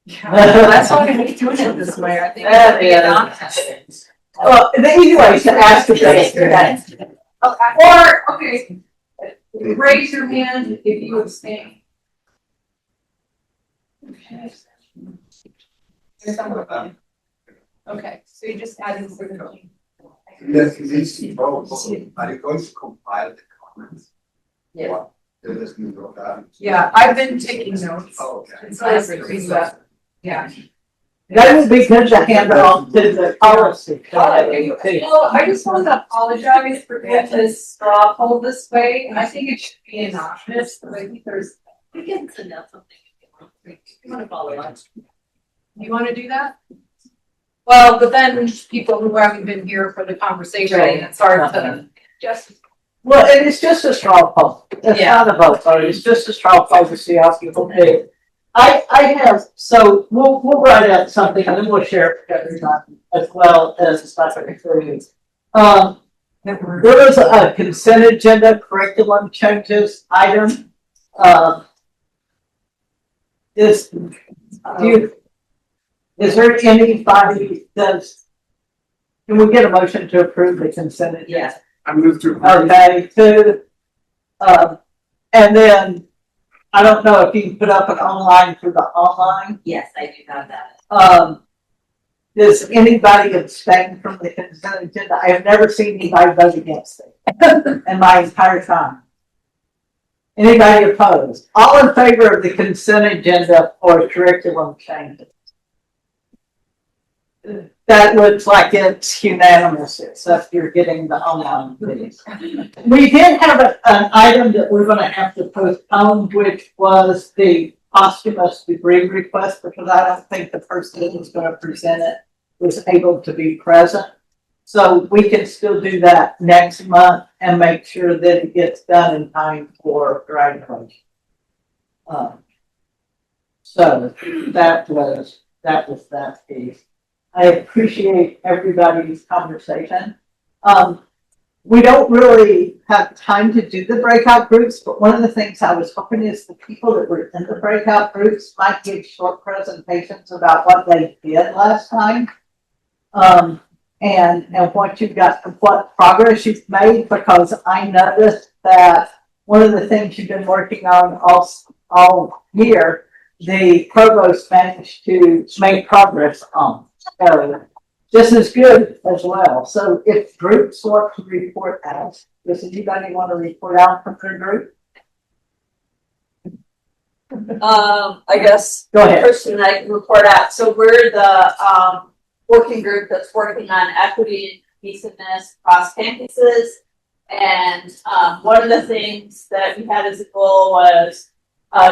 Yeah, that's why I'm doing it this way. I think it's being honest. Well, the easy way is to ask the question. Or, okay, raise your hand if you abstain. Okay, so you just add in 17. Yes, these people, are you going to compile the comments? Yeah. They're listening to that. Yeah, I've been taking notes. Oh, okay. And so I agree with that. Yeah. That would be good to hand off to the policy. Well, I just want to apologize for doing this straw poll this way. I think it should be anonymous, but I think We can send out something if you want to follow up. you want to do that? Well, but then people who haven't been here for the conversation, it's hard to just. Well, and it's just a straw poll. It's not a vote, vote. It's just a straw poll to see how people do. I have, so we'll write out something and then we'll share it with everyone as well as the stuff for you. There was a consent agenda curriculum changes item. Is there anybody that's, can we get a motion to approve the consent agenda? Yes. I moved to. Okay, and then, I don't know if you can put up an online for the online. Yes, I do have that. Does anybody abstain from the consent agenda? I have never seen anybody vote against it in my entire time. Anybody opposed? All in favor of the consent agenda or curriculum changes? That looks like it's unanimous, except you're getting the online videos. We did have an item that we're gonna have to postpone, which was the posthumous degree request, because I don't think the person that was gonna present it was able to be present. So we can still do that next month and make sure that it gets done in time for graduation. So that was that piece. I appreciate everybody's conversation. We don't really have time to do the breakout groups, but one of the things I was hoping is the people that were in the breakout groups might give short presentations about what they did last time. And what you've got, what progress you've made, because I noticed that one of the things you've been working on all year, the provost managed to make progress on. So this is good as well. So if groups want to report out, does anybody want to report out from their group? I guess. Go ahead. Christian and I can report out. So we're the working group that's working on equity and cohesiveness across campuses. And one of the things that we had as a goal was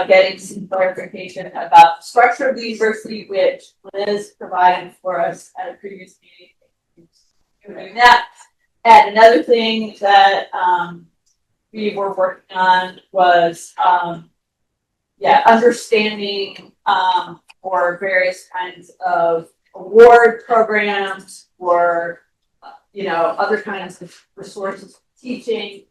getting some clarification about the structure of the university, which Liz provided for us at a previous meeting. Doing that. And another thing that we were working on was understanding for various kinds of award programs or other kinds of resources for teaching,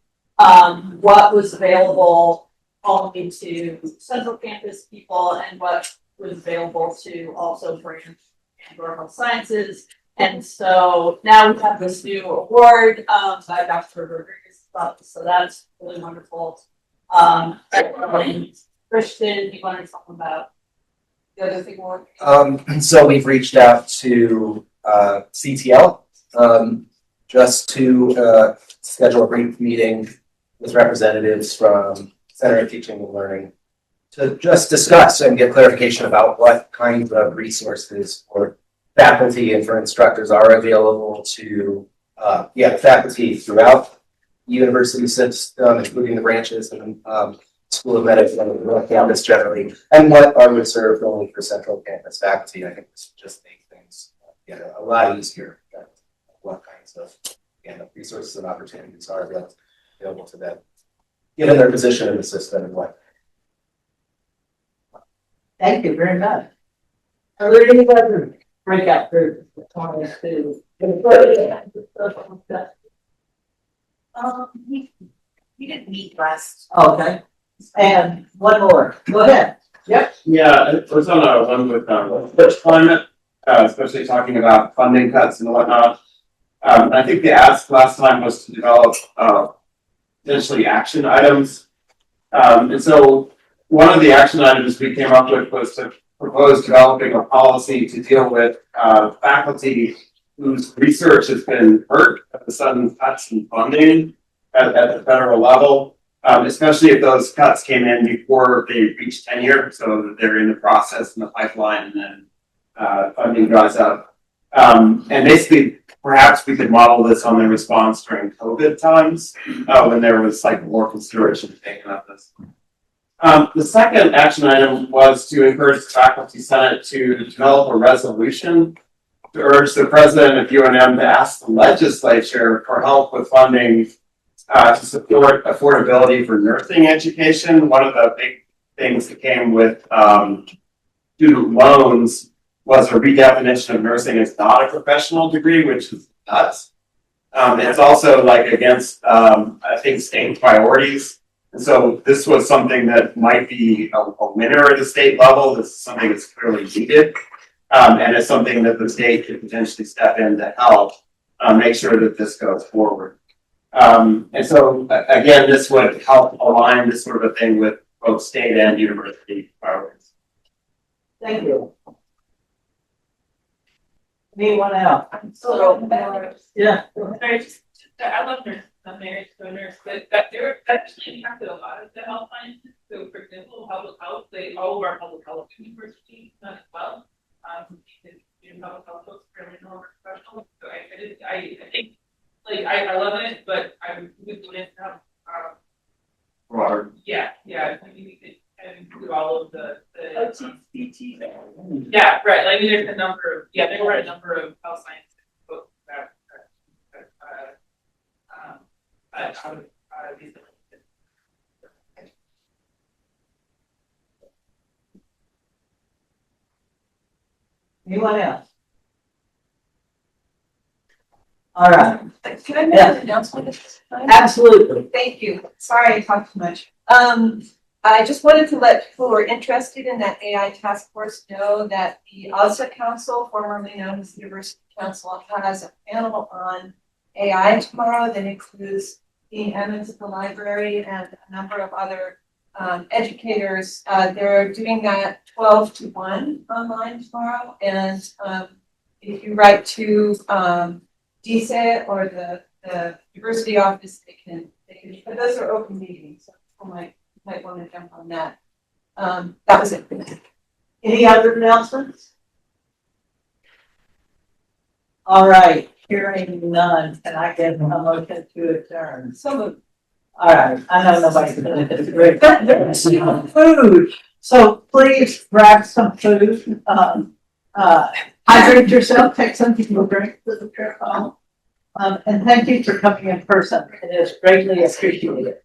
what was available only to central campus people and what was available to also branch and health sciences. And so now we have this new award by Dr. Rodriguez, so that's really wonderful. Christian, you wanted something about the other thing we're working on? So we've reached out to CTL just to schedule a brief meeting with representatives from Center of Teaching and Learning to just discuss and get clarification about what kinds of resources for faculty and for instructors are available to faculty throughout the university system, including the branches and School of Medicine and North Campus generally, and what are reserved only for central campus faculty. I think this just makes things a lot easier. What kinds of resources and opportunities are available to them, given their position in the system and what. Thank you very much. Are there any other breakout group. To We didn't meet last. okay, and one more, go ahead. Yep. Yeah, it was on a one with Twitch climate, especially talking about funding cuts and whatnot. I think the ask last time was to develop potentially action items. And so one of the action items we came up with was to propose developing a policy to deal with faculty whose research has been hurt at the sudden cuts in funding at the federal level. Especially if those cuts came in before they reach tenure, so that they're in the process in the pipeline and then funding dries up. And basically, perhaps we could model this on the response during COVID times, when there was like more consideration taken of this. The second action item was to encourage the faculty senate to develop a resolution to urge the president of UNM to ask the legislature for help with funding to support affordability for nursing education. One of the big things that came with student loans was a redefinition of nursing as not a professional degree, which is nuts. It's also like against, I think, state priorities. And so this was something that might be a winner at the state level. This is something that's clearly needed. And it's something that the state could potentially step in to help make sure that this goes forward. And so again, this would help align this sort of a thing with both state and university priorities. Thank you. Anyone else? Yeah. I love nurses, I'm married to a nurse, but that they're actually impacted a lot of the health sciences. So for example, public health, they all are public health universities as well. Public health folks are really more professional. So I think like I love it, but I would like to have yeah, I think we could kind of include all of the OTCT. Yeah, right. Like there's a number of there were a number of health sciences books that Anyone else? All right. Can I make Yeah. an announcement at this time? Absolutely. Thank you. Sorry I talked too much. I just wanted to let people who are interested in that AI task force know that the OSSA Council, formerly known as the University Council, has a panel on AI tomorrow that includes Dean Emmons at the library and a number of other educators. They're doing that 12 to 1 online tomorrow. And if you write to DSA or the university office, they can, but those are open meetings, so people might want to jump on that. That was it. Any other announcements? All right, hearing none, can I get a motion to adjourn? So all right, I know nobody's gonna disagree. Food, so please grab some food, hydrate yourself, take something to drink to the trip home. And thank you for coming in person, it is greatly appreciated.